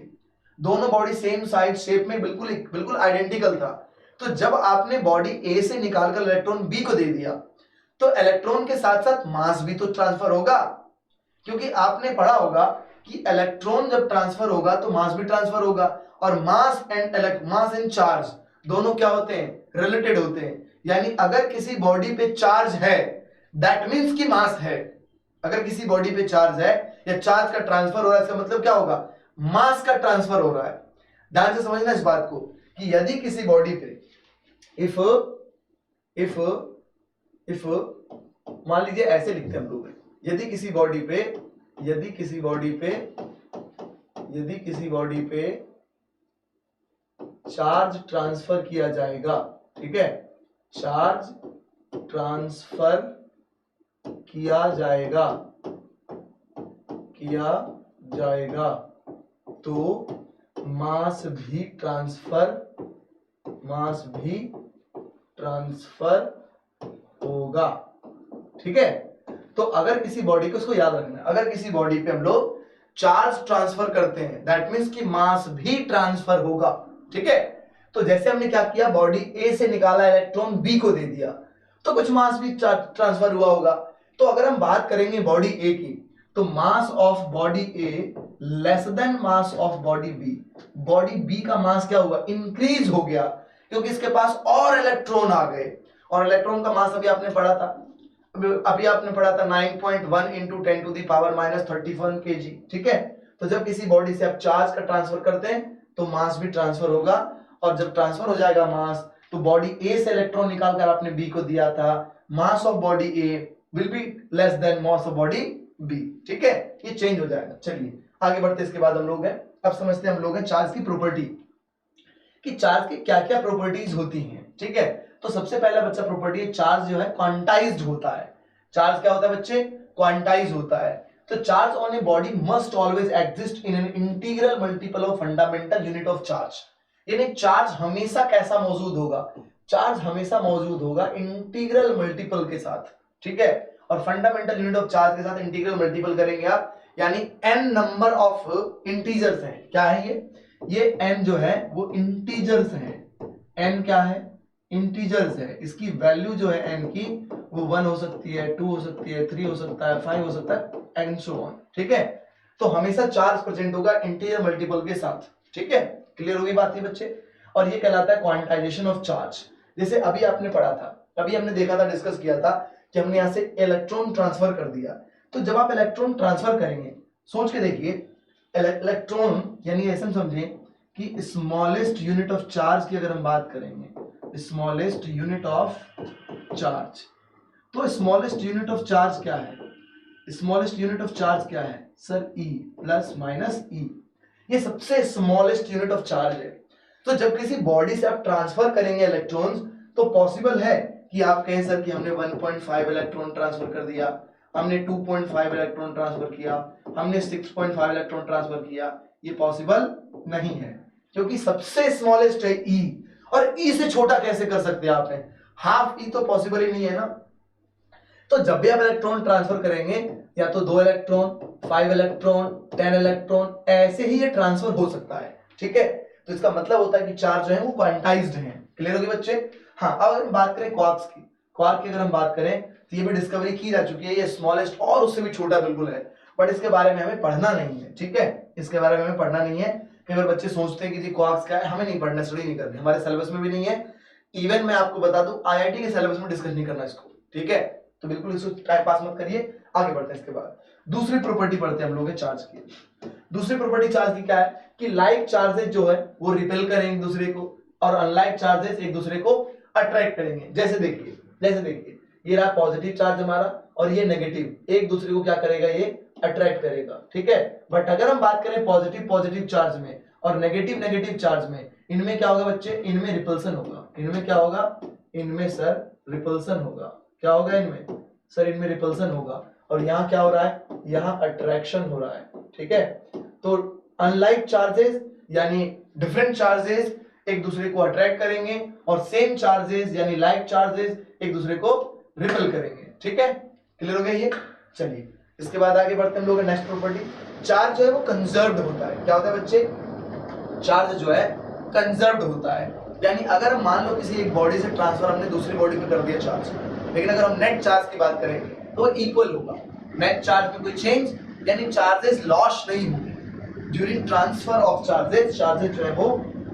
दोनों बॉडी सेम साइज शेप में बिल्कुल आइडेंटिकल था, तो जब आपने बॉडी ए से निकालकर इलेक्ट्रॉन बी को दे दिया, तो इलेक्ट्रॉन के साथ साथ मास भी तो ट्रांसफर होगा, क्योंकि आपने पढ़ा होगा कि इलेक्ट्रॉन जब ट्रांसफर होगा तो मास भी ट्रांसफर होगा, और मास एंड चार्ज दोनों क्या होते हैं, रिलेटेड होते हैं। यानी अगर किसी बॉडी पे चार्ज है दैट मींस कि मास है। अगर किसी बॉडी पे चार्ज है या चार्ज का ट्रांसफर हो रहा है, इसका मतलब क्या होगा, मास का ट्रांसफर हो रहा है। ध्यान से समझना इस बात को, कि यदि किसी बॉडी पे इफ मान लीजिए ऐसे लिखते हैं हम लोग, यदि किसी बॉडी पे चार्ज ट्रांसफर किया जाएगा, ठीक है, चार्ज ट्रांसफर किया जाएगा तो मास भी ट्रांसफर होगा, ठीक है। तो अगर किसी बॉडी को, इसको याद रखना है, अगर किसी बॉडी पे हम लोग चार्ज ट्रांसफर करते हैं दैट मींस कि मास भी ट्रांसफर होगा, ठीक है। तो जैसे हमने क्या किया, बॉडी ए से निकाला, इलेक्ट्रॉन बी को दे दिया, तो कुछ मास भी ट्रांसफर हुआ होगा। तो अगर हम बात करेंगे बॉडी ए की, तो mass of body A less than mass of body B. Body B का मास क्या हुआ, इंक्रीज हो गया, क्योंकि इसके पास और इलेक्ट्रॉन आ गए, और इलेक्ट्रॉन का मास अभी आपने पढ़ा था 9.1 into 10 to the power -31 kg, ठीक है। तो जब किसी बॉडी से आप चार्ज का ट्रांसफर करते हैं तो मास भी ट्रांसफर होगा, और जब ट्रांसफर हो जाएगा मास, तो बॉडी ए से इलेक्ट्रॉन निकालकर आपने बी को दिया था, mass of body A will be less than mass of body B, ठीक है। ये चेंज हो जाएगा। चलिए आगे बढ़ते, इसके बाद हम लोग हैं, अब समझते हैं हम लोग हैं चार्ज की प्रॉपर्टी, कि चार्ज की क्या क्या प्रॉपर्टीज होती हैं, ठीक है। तो सबसे पहला बच्चा प्रॉपर्टी है, चार्ज जो है क्वांटाइज्ड होता है। चार्ज क्या होता है बच्चे, क्वांटाइज होता है। तो charge on a body must always exist in an integral multiple of fundamental unit of charge. यानी चार्ज हमेशा कैसा मौजूद होगा, चार्ज हमेशा मौजूद होगा इंटीग्रल मल्टीपल के साथ, ठीक है। और फंडामेंटल यूनिट ऑफ चार्ज के साथ इंटीग्रल मल्टीपल करेंगे आप, यानी n नंबर ऑफ इंटीजर्स हैं। क्या है ये n जो है वो इंटीजर्स हैं। n क्या है? इंटीजर्स है। इसकी वैल्यू जो है n की वो 1 हो सकती है, 2 हो सकती है, 3 हो सकता है, 5 हो सकता है एंड सो ऑन। ठीक है, तो हमेशा चार्ज प्रेजेंट होगा इंटीजर मल्टीपल के साथ। ठीक है, क्लियर होगी बात ये बच्चे? और ये कहलाता है क्वांटाइजेशन ऑफ चार्ज। जैसे अभी आपने पढ़ा था, अभी हमने देखा था, डिस्कस किया था कि हमने यहां से इलेक्ट्रॉन ट्रांसफर कर दिया। तो जब आप इलेक्ट्रॉन ट्रांसफर करेंगे, सोच के देखिए, इलेक्ट्रॉन यानी ऐसे समझें कि स्मॉलेस्ट यूनिट ऑफ चार्ज की अगर हम बात करेंगे, स्मॉलेस्ट यूनिट ऑफ चार्ज, तो स्मॉलेस्ट यूनिट ऑफ चार्ज क्या है? स्मॉलेस्ट यूनिट ऑफ चार्ज क्या है सर? ई प्लस माइनस ई, ये सबसे स्मॉलेस्ट यूनिट ऑफ चार्ज है। तो जब किसी बॉडी से आप ट्रांसफर करेंगे इलेक्ट्रॉन्स, तो पॉसिबल है कि आप कहें सर कि हमने 1.5 इलेक्ट्रॉन ट्रांसफर कर दिया, हमने 2.5 इलेक्ट्रॉन ट्रांसफर किया, हमने 6.5 इलेक्ट्रॉन ट्रांसफर किया। ये पॉसिबल नहीं है, क्योंकि सबसे स्मॉलेस्ट है ई, और ई से छोटा कैसे कर सकते हैं आपने? हाफ ई तो पॉसिबल ही नहीं है ना। तो जब भी आप इलेक्ट्रॉन ट्रांसफर करेंगे, या तो 2 इलेक्ट्रॉन, 5 इलेक्ट्रॉन, 10 इलेक्ट्रॉन, ऐसे ही ये ट्रांसफर हो सकता है। ठीक है, तो इसका मतलब होता है कि चार्ज जो है वो क्वांटाइज्ड है। क्लियर होगी बच्चे? हाँ, अब हम बात करें क्वार्क्स की। क्वार्क की अगर हम बात करें तो ये भी डिस्कवरी की जा चुकी है, ये स्मॉलेस्ट और उससे भी छोटा बिल्कुल है, बट इसके बारे में हमें पढ़ना नहीं है। ठीक है, इसके बारे में हमें पढ़ना नहीं है। कई बार बच्चे सोचते हैं कि जी क्वार्क्स क्या है, हमें नहीं पढ़ना, स्टडी नहीं करनी, हमारे सिलेबस में भी नहीं है। इवन मैं आपको बता दूं, आईआईटी के सिलेबस में डिस्कस नहीं करना इसको। ठीक है, तो बिल्कुल इसको टाइम पास मत करिए, आगे बढ़ते हैं। इसके बाद दूसरी प्रॉपर्टी पढ़ते हैं हम लोग चार्ज की। दूसरी प्रॉपर्टी चार्ज की क्या है कि लाइक चार्जेस जो है वो रिपेल करेंगे एक दूसरे को, और अनलाइक चार्जेस एक दूसरे को अट्रैक्ट करेंगे। जैसे देखिए ये रहा पॉजिटिव चार्ज हमारा, और ये नेगेटिव, एक दूसरे को क्या करेगा? ये अट्रैक्ट करेगा। ठीक है, बट अगर हम बात करें पॉजिटिव चार्ज में और नेगेटिव चार्ज में, इनमें क्या होगा बच्चे? इनमें रिपल्सन होगा। इनमें क्या होगा? इनमें सर रिपल्सन होगा। क्या होगा इनमें? सर इनमें रिपल्सन होगा। और यहाँ क्या हो रहा है? यहाँ अट्रैक्शन हो रहा है। ठीक है, तो अनलाइक चार्जेस यानी डिफरेंट चार्जेस एक दूसरे को अट्रैक्ट करेंगे, और सेम चार्जेस यानी लाइक चार्जेस एक दूसरे को रिपेल करेंगे। ठीक है, क्लियर हो गया ये? चलिए इसके बाद आगे बढ़ते हैं हम लोग नेक्स्ट प्रॉपर्टी। चार्ज जो है वो कंजर्व्ड होता है। क्या होता है बच्चे? चार्ज जो है कंजर्व्ड होता है, यानी अगर मान लो किसी एक बॉडी से ट्रांसफर हमने दूसरी बॉडी पे कर दिया चार्ज, लेकिन अगर हम नेट चार्ज की बात करेंगे तो इक्वल होगा। नेट चार्ज में कोई चेंज यानी चार्जेस लॉस नहीं होंगे during transfer of charges, charges जो है वो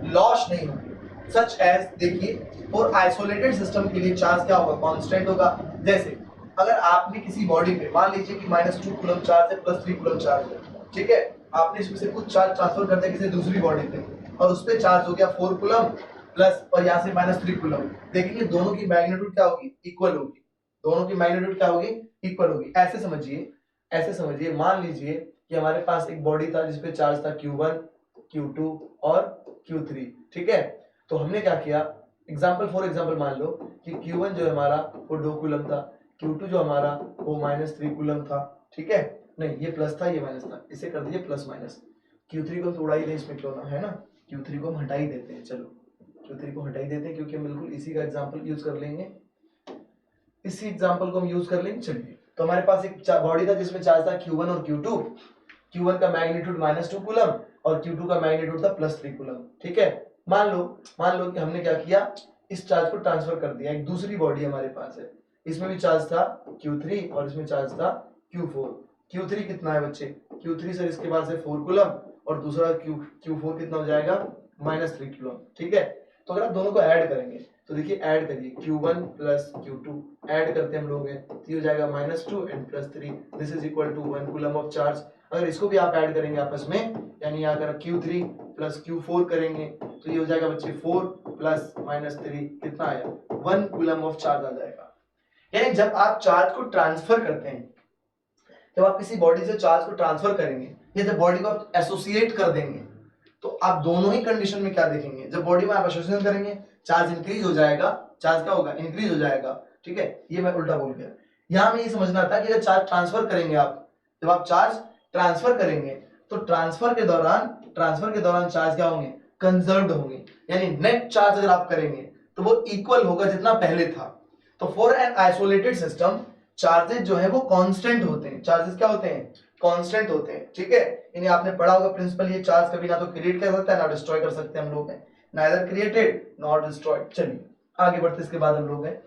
लॉस नहीं होंगे। सच एज देखिए, और आइसोलेटेड सिस्टम के लिए चार्ज क्या होगा? कांस्टेंट होगा। जैसे अगर आपने किसी बॉडी पे मान लीजिए कि -2 कूलम चार्ज है, +3 कूलम चार्ज है, ठीक है, आपने इसमें से कुछ चार्ज ट्रांसफर कर दिया किसी दूसरी बॉडी पे, और उस पे चार्ज हो गया 4 कूलम प्लस, और यहाँ से -3 कूलम, देखेंगे दोनों की मैग्नीट्यूड क्या होगी? इक्वल होगी। दोनों की मैग्नीट्यूड क्या होगी? इक्वल होगी। ऐसे समझिए, मान लीजिए कि हमारे पास एक बॉडी था जिसपे चार्ज था Q1, Q2 और Q3। ठीक है, तो हमने क्या किया? फॉर एग्जांपल मान लो कि Q1 जो हमारा वो 2 कूलम था, Q2 जो हमारा वो -3 कूलम था। ठीक है, नहीं ये प्लस था ये माइनस था, इसे कर दीजिए प्लस माइनस। Q3 को थोड़ा ही दें इसमें, क्यों ना, है ना? Q3 को हम हटा ही देते हैं, चलो Q3 को हटा ही देते हैं, क्योंकि हम बिल्कुल इसी का एग्जांपल यूज कर लेंगे, इसी एग्जांपल को हम यूज कर लेंगे। चलिए, तो हमारे पास एक बॉडी था जिसमें चार्ज था Q1 और Q2। Q1 का मैग्नीट्यूड -2 कूलम और Q2 का मैग्नीट्यूड था +3 कूलम। ठीक है, मान लो कि हमने क्या किया? इस चार्ज को ट्रांसफर कर दिया। एक दूसरी बॉडी हमारे पास है, इसमें भी चार्ज था Q3 और इसमें चार्ज था Q4। Q3 कितना है बच्चे? Q3 सर इसके पास है 4 कूलम, और दूसरा Q4 कितना हो जाएगा? -3 कूलम। ठीक है, तो अगर आप दोनों को ऐड करेंगे तो देखिए, ऐड करिए Q1 प्लस Q2, ऐड करते हम लोग हैं तो ये हो जाएगा -2 and +3, this is equal to 1 coulomb of charge. अगर इसको भी आप ऐड करेंगे आपस में, यानी अगर Q3 प्लस Q4 करेंगे तो ये हो जाएगा बच्चे 4 प्लस -3 कितना आया? 1 कूलम ऑफ चार्ज आ जाएगा। यानी जब आप चार्ज को ट्रांसफर करते हैं, जब आप किसी बॉडी से चार्ज को ट्रांसफर करेंगे या जब बॉडी को आप एसोसिएट कर देंगे, तो आप दोनों ही कंडीशन में क्या देखेंगे? जब बॉडी में आप एसोसिएशन करेंगे, चार्ज इंक्रीज हो जाएगा। चार्ज क्या होगा? इंक्रीज हो जाएगा। ठीक है, ये मैं उल्टा बोल गया। यहां में ये समझना था कि अगर चार्ज ट्रांसफर करेंगे आप, जब आप चार्ज ट्रांसफर करेंगे तो ट्रांसफर के दौरान चार्ज क्या होंगे? कंजर्व्ड होंगे। यानी नेट चार्ज अगर आप करेंगे तो वो इक्वल होगा जितना पहले था। तो for an isolated system charges जो है वो कांस्टेंट होते हैं। चार्जेस क्या होते हैं? कांस्टेंट होते हैं, ठीक है। इन्हें आपने पढ़ा होगा प्रिंसिपल, ये चार्ज कभी ना तो क्रिएट कर सकता है ना डिस्ट्रॉय कर सकते हैं हम लोग हैं, नाइदर क्रिएटेड नॉट डिस्ट्रॉयड। चलिए आगे बढ़ते, इसके बाद हम लोग हैं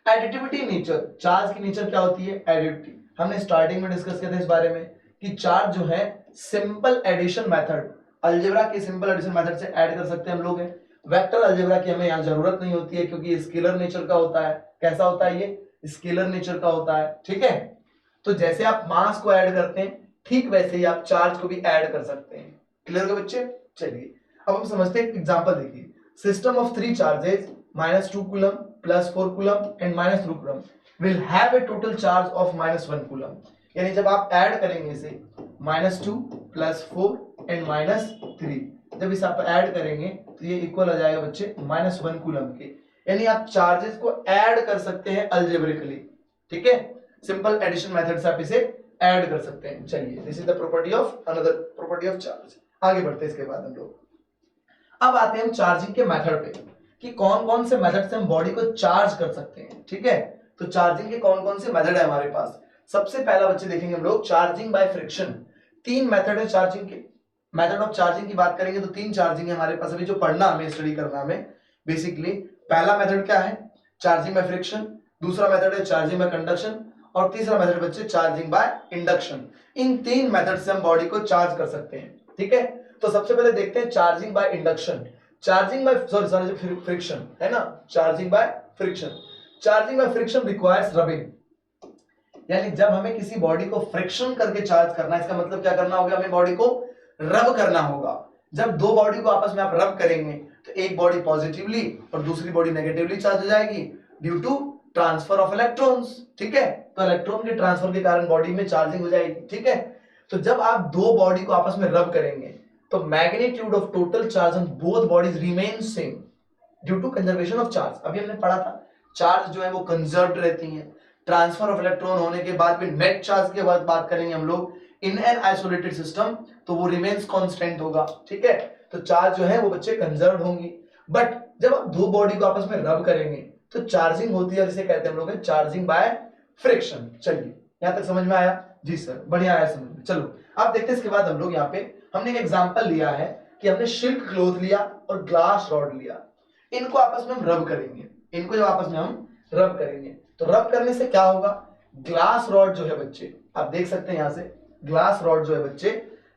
एडिटिविटी नेचर। चार्ज की नेचर क्या होती है? एडिटिविटी। हमने स्टार्टिंग में डिस्कस किया था इस बारे में कि चार्ज जो है सिंपल एडिशन मेथड, अलजेब्रा के सिंपल एडिशन मेथड से ऐड कर सकते हैं हम लोग हैं। वेक्टर अलजेब्रा की हमें यहाँ जरूरत नहीं होती है क्योंकि स्केलर नेचर का होता है। कैसा होता है ये? स्केलर नेचर का होता है, ठीक है। तो जैसे आप मास को ऐड करते हैं ठीक वैसे ही आप चार्ज को भी ऐड कर सकते हैं। क्लियर हो बच्चे? चलिए अब हम समझते हैं एग्जांपल। देखिए system of 3 charges -2 coulomb +4 coulomb and -3 coulomb will have a total charge of -1 coulomb. यानी जब आप ऐड करेंगे इसे -2 +4 एंड -3, जब इसे आप ऐड करेंगे तो ये इक्वल हो जाएगा बच्चे -1 कूलम के। यानी आप चार्जेस को ऐड कर सकते हैं अलजेब्रिकली, ठीक है। सिंपल एडिशन मेथड से आप इसे ऐड कर सकते हैं। चलिए this is the property of another property of charge. आगे बढ़ते हैं इसके बाद हम लोग अब आते हैं हम चार्जिंग के मेथड पे कि कौन कौन से मेथड से हम बॉडी को चार्ज कर सकते हैं, ठीक है। तो चार्जिंग के कौन कौन से मेथड है हमारे पास। सबसे पहला बच्चे देखेंगे हम लोग चार्जिंग बाय फ्रिक्शन। 3 मेथड है चार्जिंग के। मेथड ऑफ चार्जिंग की बात करेंगे तो 3 चार्जिंग है हमारे पास, अभी जो पढ़ना हमें स्टडी करना हमें बेसिकली। पहला मेथड क्या है? Charging by friction. दूसरा मेथड है चार्जिंग बाय कंडक्शन और तीसरा मेथड बच्चे charging by induction. In 3 method से हम बॉडी को चार्ज कर सकते हैं, ठीक है। तो सबसे पहले देखते हैं charging by induction. Charging by friction है ना, charging by friction. Charging by friction requires rubbing. यानी जब हमें किसी बॉडी को फ्रिक्शन करके चार्ज करना है, इसका मतलब क्या करना होगा? हमें बॉडी को रब करना होगा। जब दो बॉडी को आपस में आप रब करेंगे तो एक बॉडी पॉजिटिवली और दूसरी बॉडी नेगेटिवली चार्ज हो जाएगी due to transfer of electrons, ठीक है। तो इलेक्ट्रॉन के ट्रांसफर के कारण बॉडी में चार्जिंग हो जाएगी, ठीक है। तो जब आप दो बॉडी को आपस में रब करेंगे तो magnitude of total charge on both bodies remain same due to conservation of charge. अभी हमने पढ़ा था चार्ज जो है वो कंजर्व्ड रहती हैं। ट्रांसफर ऑफ इलेक्ट्रॉन होने के बाद भी नेट चार्ज के बाद बात करेंगे हम लोग इन एन आइसोलेटेड सिस्टम, तो वो रिमेन्स कांस्टेंट होगा, ठीक है। तो चार्ज जो है वो बच्चे कंजर्व्ड होंगी। बट जब आप दो बॉडी को आपस में रब करेंगे तो चार्जिंग होती है, जिसे कहते हैं हम लोग चार्जिंग बाय फ्रिक्शन। चलिए यहां तक समझ में आया? जी सर, बढ़िया आया समझ में। चलो अब देखते हैं इसके बाद हम लोग यहाँ पे हमने एक एग्जांपल लिया है कि हमने सिल्क क्लॉथ लिया और ग्लास रॉड लिया, इनको आपस में हम रब करेंगे। इनको जब आपस में हम रब करेंगे तो रब करने से क्या होगा? ग्लास रॉड जो है बच्चे, आप देख सकते हैं यहां से ग्लास रॉड जो है बच्चे,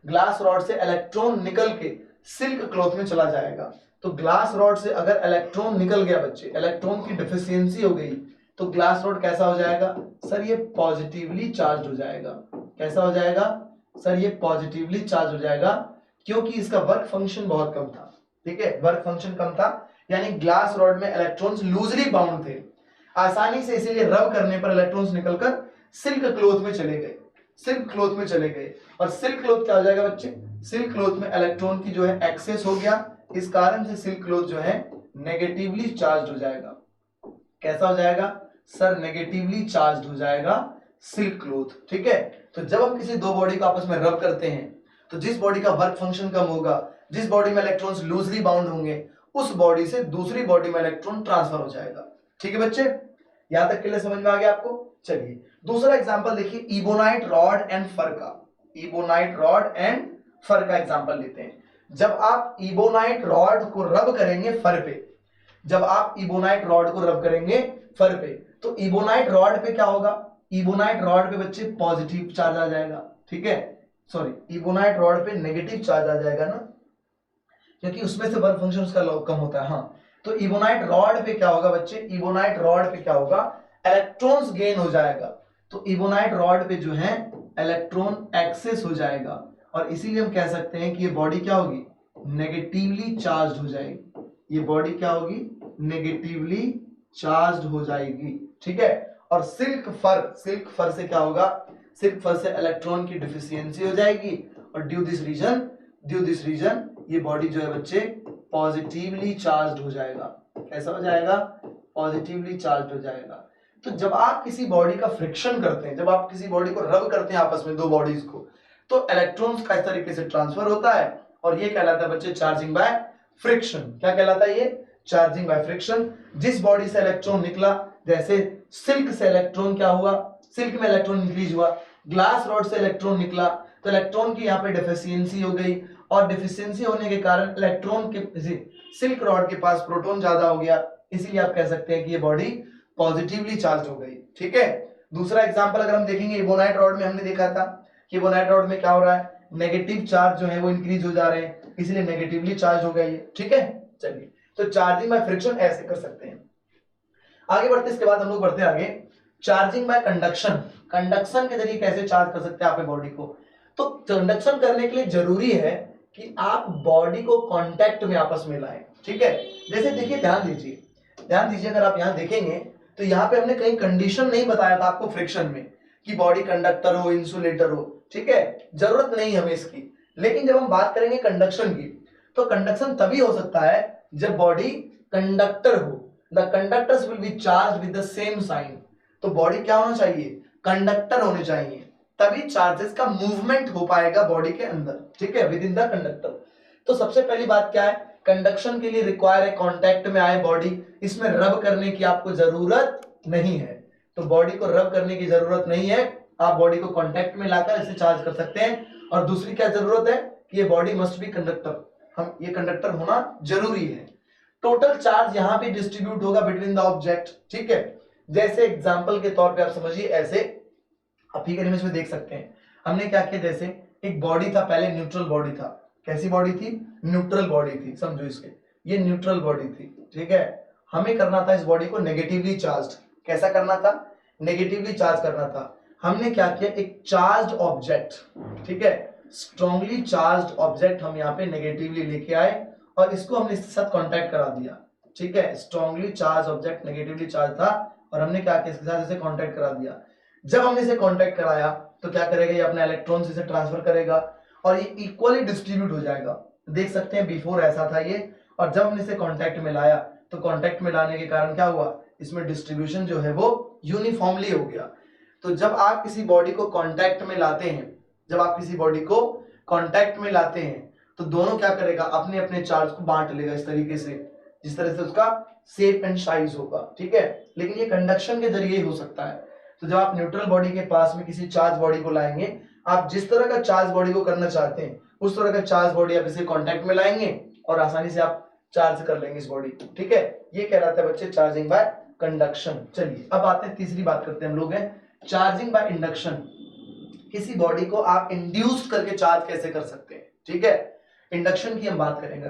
ग्लास रॉड से इलेक्ट्रॉन निकल के सिल्क क्लॉथ में चला जाएगा। तो ग्लास रॉड से अगर इलेक्ट्रॉन निकल गया बच्चे, इलेक्ट्रॉन की डिफिशियंसी हो गई तो ग्लास रॉड कैसा हो जाएगा? सर ये पॉजिटिवली चार्ज हो जाएगा। कैसा हो जाएगा? सर ये पॉजिटिवली चार्ज हो जाएगा क्योंकि इसका वर्क फंक्शन बहुत कम था, ठीक है। वर्क फंक्शन कम था यानी ग्लास रॉड में इलेक्ट्रॉन्स लूजली बाउंड थे, आसानी से इसीलिए रब करने पर इलेक्ट्रॉन्स निकलकर सिल्क क्लॉथ में चले गए, सिल्क क्लॉथ में चले गए। और सिल्क क्लॉथ क्या हो जाएगा बच्चे? सिल्क क्लॉथ में इलेक्ट्रॉन की जो है एक्सेस हो गया, इस कारण से सिल्क क्लॉथ जो है नेगेटिवली चार्ज हो जाएगा। कैसा हो जाएगा? सर नेगेटिवली चार्ज हो जाएगा सिल्क क्लॉथ, ठीक है। तो जब हम किसी दो बॉडी को आपस में रब करते हैं तो जिस बॉडी का वर्क फंक्शन कम होगा, जिस बॉडी में इलेक्ट्रॉन्स लूजली बाउंड होंगे, उस बॉडी से दूसरी बॉडी में इलेक्ट्रॉन ट्रांसफर हो जाएगा, ठीक है बच्चे। यहां तक के लिए समझ में आ गया आपको? चलिए दूसरा एग्जांपल देखिए, इबोनाइट रॉड एंड फर का। इबोनाइट रॉड एंड फर का एग्जांपल लेते हैं। जब आप इबोनाइट रॉड को रब करेंगे फर पे, जब आप इबोनाइट रॉड को रब करेंगे फर पे तो इबोनाइट रॉड पे क्या होगा? इबोनाइट रॉड पे बच्चे पॉजिटिव चार्ज आ जाएगा, ठीक है। सॉरी, इबोनाइट रॉड पे नेगेटिव चार्ज आ जाएगा ना, क्योंकि उसमें से वर्क फंक्शन उसका कम होता है। हाँ, तो इबोनाइट रॉड पे क्या होगा बच्चे? इबोनाइट रॉड पे क्या होगा? इलेक्ट्रॉन्स गेन हो जाएगा। तो इबोनाइट रॉड पे जो है इलेक्ट्रॉन एक्सेस हो जाएगा और इसीलिए हम कह सकते हैं कि ये बॉडी क्या होगी? नेगेटिवली चार्ज हो जाएगी। ये बॉडी क्या होगी? नेगेटिवली चार्ज हो जाएगी, ठीक है। और सिल्क फर से क्या होगा? सिल्क फर से इलेक्ट्रॉन की डिफिशियंसी हो जाएगी और ड्यू दिस रीजन ये बॉडी जो है बच्चे पॉजिटिवली चार्ज हो जाएगा। कैसा हो जाएगा? पॉजिटिवली चार्ज हो जाएगा। तो जब आप किसी बॉडी का फ्रिक्शन करते हैं, जब आप किसी बॉडी को रब करते हैं आपस में दो बॉडीज को, तो इलेक्ट्रॉन्स का इस तरीके से ट्रांसफर होता है और ये कहलाता है बच्चे चार्जिंग बाय फ्रिक्शन। क्या कहलाता है ये? Charging by friction. जिस बॉडी से इलेक्ट्रॉन निकला, जैसे सिल्क से इलेक्ट्रॉन क्या हुआ? सिल्क में इलेक्ट्रॉन इंक्रीज हुआ। ग्लास रॉड से इलेक्ट्रॉन निकला, तो इलेक्ट्रॉन की यहाँ पे डेफिशिएंसी हो गई, और डेफिशिएंसी होने के कारण इलेक्ट्रॉन के सिल्क रॉड के पास प्रोटॉन ज्यादा हो गया, इसीलिए आप कह सकते हैं कि ये बॉडी पॉजिटिवली चार्ज हो गई। ठीक है, दूसरा एग्जांपल अगर हम देखेंगे इबोनाइट रॉड में हमने देखा था कि इबोनाइट रॉड में क्या हो रहा है, नेगेटिव चार्ज जो है वो इंक्रीज हो जा रहे हैं, इसलिए नेगेटिवली चार्ज हो गया ये। ठीक है, चलिए, तो चार्जिंग बाय फ्रिक्शन ऐसे कर सकते हैं। आगे बढ़ते इसके बाद हम लोग बढ़ते आगे, चार्जिंग बाय कंडक्शन। कंडक्शन के जरिए कैसे चार्ज कर सकते हैं आप बॉडी को? तो कंडक्शन करने के लिए जरूरी है कि आप बॉडी को कांटेक्ट में आपस में लाएं। ठीक है, जैसे देखिए, ध्यान दीजिए, अगर आप यहां देखेंगे तो यहाँ पे हमने कहीं कंडीशन नहीं बताया था आपको फ्रिक्शन में कि बॉडी कंडक्टर हो, इंसुलेटर हो। ठीक है, जरूरत नहीं हमें इसकी, लेकिन जब हम बात करेंगे कंडक्शन की, तो कंडक्शन तभी हो सकता है जब बॉडी कंडक्टर हो। The conductors will be charge with the same sign. तो बॉडी क्या होना चाहिए? कंडक्टर होने चाहिए, तभी चार्जेस का मूवमेंट हो पाएगा बॉडी के अंदर। ठीक है, विद इन द कंडक्टर। तो सबसे पहली बात क्या है, कंडक्शन के लिए रिक्वायर है कांटेक्ट में आए बॉडी, इसमें रब करने की आपको जरूरत नहीं है। तो बॉडी को रब करने की जरूरत नहीं है, आप बॉडी को कांटेक्ट में लाकर इसे चार्ज कर सकते हैं। और दूसरी क्या जरूरत है कि ये बॉडी मस्ट बी कंडक्टर, हम ये कंडक्टर होना जरूरी है। टोटल चार्ज यहां पे डिस्ट्रीब्यूट होगा बिटवीन द ऑब्जेक्ट। ठीक है, जैसे एग्जांपल के तौर पे आप समझिए, ऐसे आप फिगर इमेज में देख सकते हैं, हमने क्या किया, जैसे एक बॉडी था, पहले न्यूट्रल बॉडी था। कैसी बॉडी थी? न्यूट्रल बॉडी थी, समझो इसके, ये न्यूट्रल बॉडी थी। ठीक है, हमें करना था इस बॉडी को नेगेटिवली चार्ज। कैसा करना था? नेगेटिवली चार्ज करना था। हमने क्या किया, एक चार्ज ऑब्जेक्ट, ठीक है, स्ट्रॉन्गली चार्ज ऑब्जेक्ट हम यहाँ पे नेगेटिवली लेके आए और इसको हमने इसके साथ कांटेक्ट करा दिया। ठीक है, strongly charge object negatively charge था और हमने क्या किया, इसके साथ इसे कांटेक्ट करा दिया। जब हमने इसे कांटेक्ट कराया तो क्या करेगा, ये अपने इलेक्ट्रॉन्स इसे ट्रांसफर करेगा और ये इक्वली डिस्ट्रीब्यूट हो जाएगा। देख सकते हैं बिफोर ऐसा था ये, और जब हमने इसे कांटेक्ट में लाया तो कांटेक्ट में लाने के कारण क्या हुआ, इसमें डिस्ट्रीब्यूशन जो है वो यूनिफॉर्मली हो गया। तो जब आप किसी बॉडी को कांटेक्ट में लाते हैं, जब आप किसी बॉडी को कांटेक्ट में लाते हैं तो दोनों क्या करेगा, अपने अपने चार्ज को बांट लेगा इस तरीके से, जिस तरह से उसका शेप एंड साइज होगा। ठीक है, लेकिन ये कंडक्शन के जरिए ही हो सकता है। तो जब आप न्यूट्रल बॉडी के पास में किसी चार्ज बॉडी को लाएंगे, आप जिस तरह का चार्ज बॉडी को करना चाहते हैं उस तरह का चार्ज बॉडी आप इसे कांटेक्ट में लाएंगे और आसानी से आप चार्ज कर लेंगे इस बॉडी को। ठीक है, ये कहलाता है बच्चे चार्जिंग बाय कंडक्शन। चलिए अब आते हैं, तीसरी बात करते हैं हम लोग है चार्जिंग बाय इंडक्शन। किसी बॉडी को आप इंड्यूस करके चार्ज कैसे कर सकते हैं? ठीक है, इंडक्शन की हम बात करेंगे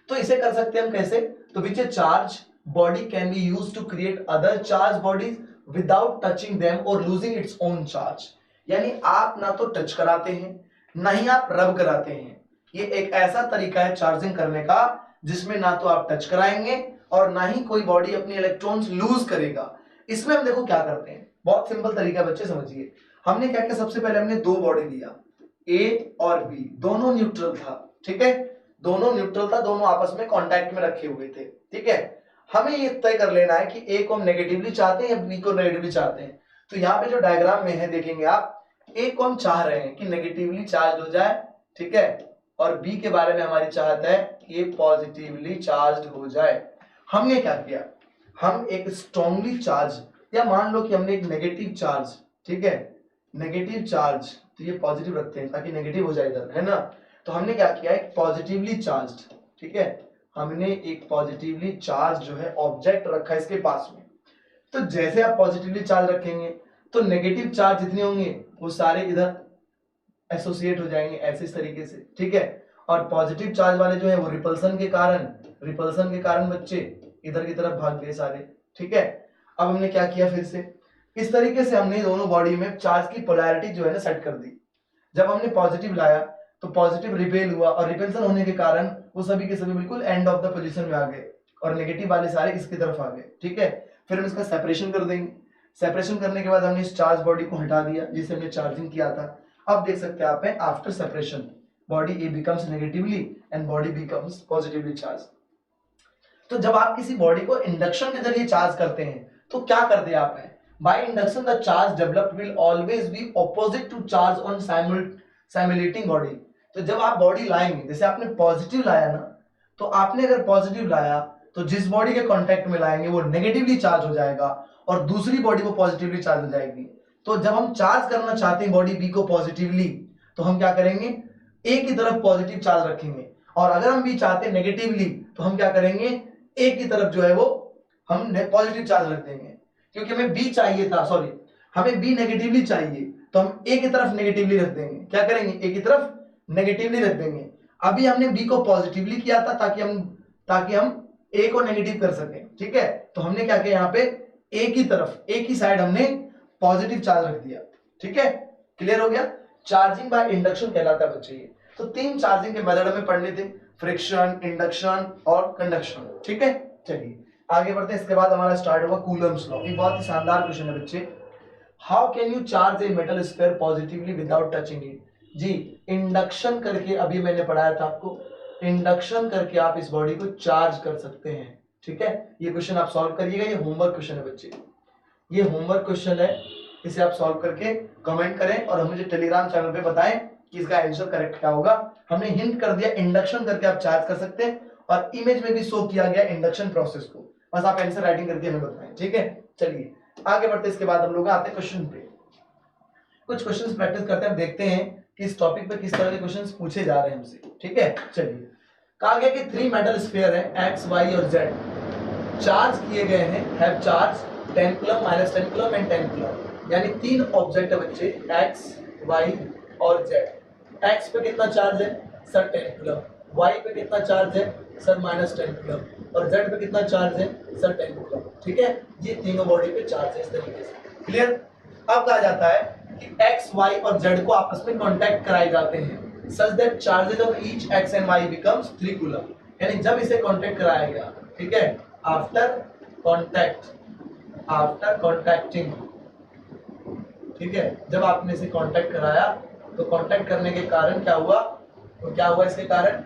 तो इसे कर सकते हैं हम कैसे, तो which a charge body can be used to create other charge bodies without touching them और लूजिंग इट्स ओन चार्ज। यानी आप ना तो टच कराते हैं ना ही आप रब कराते हैं। ये एक ऐसा तरीका है चार्जिंग करने का जिसमें ना तो आप टच कराएंगे और ना ही कोई बॉडी अपनी इलेक्ट्रॉन्स लूज करेगा। इसमें हम देखो क्या करते हैं, बहुत सिंपल तरीका बच्चे समझिए। हमने क्या किया, सबसे पहले हमने दो बॉडी लिया, ए और बी, दोनों न्यूट्रल था। ठीक है, दोनों न्यूट्रल था, दोनों आपस में कांटेक्ट में रखे हुए थे। ठीक है, हमें ये तय कर लेना है कि ए को हम नेगेटिवली चाहते हैं या बी को नेगेटिवली चाहते हैं। तो यहाँ पे जो डायग्राम में है देखेंगे आप, ए को हम चाह रहे हैं कि नेगेटिवली चार्ज हो जाए, ठीक है, और बी के बारे में हमारी चाहत है कि ये पॉजिटिवली चार्ज हो जाए। हमने क्या किया, हम एक स्ट्रॉन्गली चार्ज, या मान लो कि हमने एक नेगेटिव चार्ज, ठीक है, नेगेटिव चार्ज, तो ये पॉजिटिव रखते हैं ताकि नेगेटिव हो जाए इधर, है ना। तो हमने क्या किया, एक पॉजिटिवली चार्ज, ठीक है, हमने एक पॉजिटिवली चार्ज जो है ऑब्जेक्ट रखा है इसके पास में। तो जैसे आप पॉजिटिवली चार्ज रखेंगे तो नेगेटिव चार्ज जितने होंगे वो सारे इधर एसोसिएट हो जाएंगे ऐसे इस तरीके से। ठीक है, और पॉजिटिव चार्ज वाले जो है वो रिपल्सन के कारण बच्चे इधर की तरफ भाग गए सारे। ठीक है, अब हमने क्या किया, फिर से इस तरीके से हमने दोनों बॉडी में चार्ज की पोलैरिटी जो है ना सेट कर दी। जब हमने पॉजिटिव लाया तो पॉजिटिव रिपेल हुआ और रिपल्सन होने के कारण वो सभी के सभी बिल्कुल एंड ऑफ द पोजीशन में आ गए और नेगेटिव वाले सारे इसकी तरफ आ गए। ठीक है, फिर हम इसका सेपरेशन कर देंगे। सेपरेशन करने के बाद हमने इस चार्ज बॉडी को हटा दिया जिसे हमने चार्जिंग किया था। अब देख सकते हैं आप after separation body A becomes negatively and body becomes positively charge. तो जब आप किसी बॉडी को इंडक्शन के जरिए चार्ज करते हैं तो क्या करते हैं आप, by induction the charge developed will always be opposite to charge on simulating body. तो जब आप बॉडी लाएंगे, जैसे आपने पॉजिटिव लाया ना, तो आपने अगर पॉजिटिव लाया तो जिस बॉडी के कांटेक्ट में लाएंगे वो नेगेटिवली चार्ज हो जाएगा और दूसरी बॉडी वो पॉजिटिवली चार्ज हो जाएगी। तो जब हम चार्ज करना चाहते हैं बॉडी बी को पॉजिटिवली, तो हम क्या करेंगे, ए की तरफ पॉजिटिव चार्ज रखेंगे, और अगर हम बी चाहते हैं नेगेटिवली तो हम क्या करेंगे, ए की तरफ जो है वो हम पॉजिटिव चार्ज रख देंगे। क्योंकि हमें बी चाहिए था, सॉरी हमें बी नेगेटिवली चाहिए, तो हम ए की तरफ नेगेटिवली रख देंगे। क्या करेंगे, ए की तरफ नेगेटिवली रख देंगे। अभी हमने बी को पॉजिटिवली किया था ताकि हम ए को नेगेटिव कर सकें, ठीक है। तो हमने क्या किया, यहाँ पे ए की तरफ, ए की साइड हमने पॉजिटिव चार्ज रख दिया, ठीक है। क्लियर हो गया। चार्जिंग बाय इंडक्शन कहलाता है बच्चे ये। तो 3 चार्जिंग के मेथड हमें पढ़ने थे, फ्रिक्शन, इंडक्शन और कंडक्शन, ठीक है। चलिए आगे बढ़ते हैं। इसके बाद हमारा स्टार्ट होगा कूलम्स लॉ। ये बहुत ही शानदार क्वेश्चन है बच्चे। How can you charge a metal sphere positively without touching it. जी, इंडक्शन करके, अभी मैंने पढ़ाया था आपको, इंडक्शन करके आप इस बॉडी को चार्ज कर सकते हैं, ठीक है। ये क्वेश्चन आप सॉल्व करिएगा, ये होमवर्क क्वेश्चन है बच्चे, ये होमवर्क क्वेश्चन है। इसे आप सॉल्व करके कमेंट करें और हमें जो टेलीग्राम चैनल पे बताएं कि इसका आंसर करेक्ट क्या होगा। हमने हिंट कर दिया, इंडक्शन करके आप चार्ज कर सकते हैं, और इमेज में भी शो किया गया इंडक्शन प्रोसेस को। बस आप आंसर राइटिंग करके हमें बताएं, ठीक है। चलिए आगे बढ़ते, इसके बाद हम लोग आते हैं क्वेश्चन पे। कुछ क्वेश्चंस प्रैक्टिस करते हैं, देखते हैं कि इस टॉपिक पे किस तरह के क्वेश्चंस पूछे जा रहे हैं हमसे, ठीक है। चलिए, कहा गया कि 3 मेटल स्फीयर है x, y और z, चार्ज किए गए हैं, have charge 10 coulomb, -10 coulomb and 10 coulomb. यानी 3 ऑब्जेक्ट है बच्चे, x, y और z। x पे कितना चार्ज है सर 10 कूलम, y पे कितना चार्ज है सर -10 कूलम, और z पे कितना चार्ज है सर 10 कूलम, ठीक है। ये तीनों बॉडी पे चार्ज है इस तरीके से। क्लियर। अब कहा जाता है कि x, y और z को आपस में कांटेक्ट कराए जाते हैं such that charges of each x and y becomes 3 coulomb. यानी जब इसे कांटेक्ट कराया गया, ठीक है, आफ्टर कॉन्टैक्टिंग, ठीक है, जब आपने इसे कांटेक्ट कराया तो कांटेक्ट करने के कारण क्या हुआ, तो क्या हुआ इसके कारण,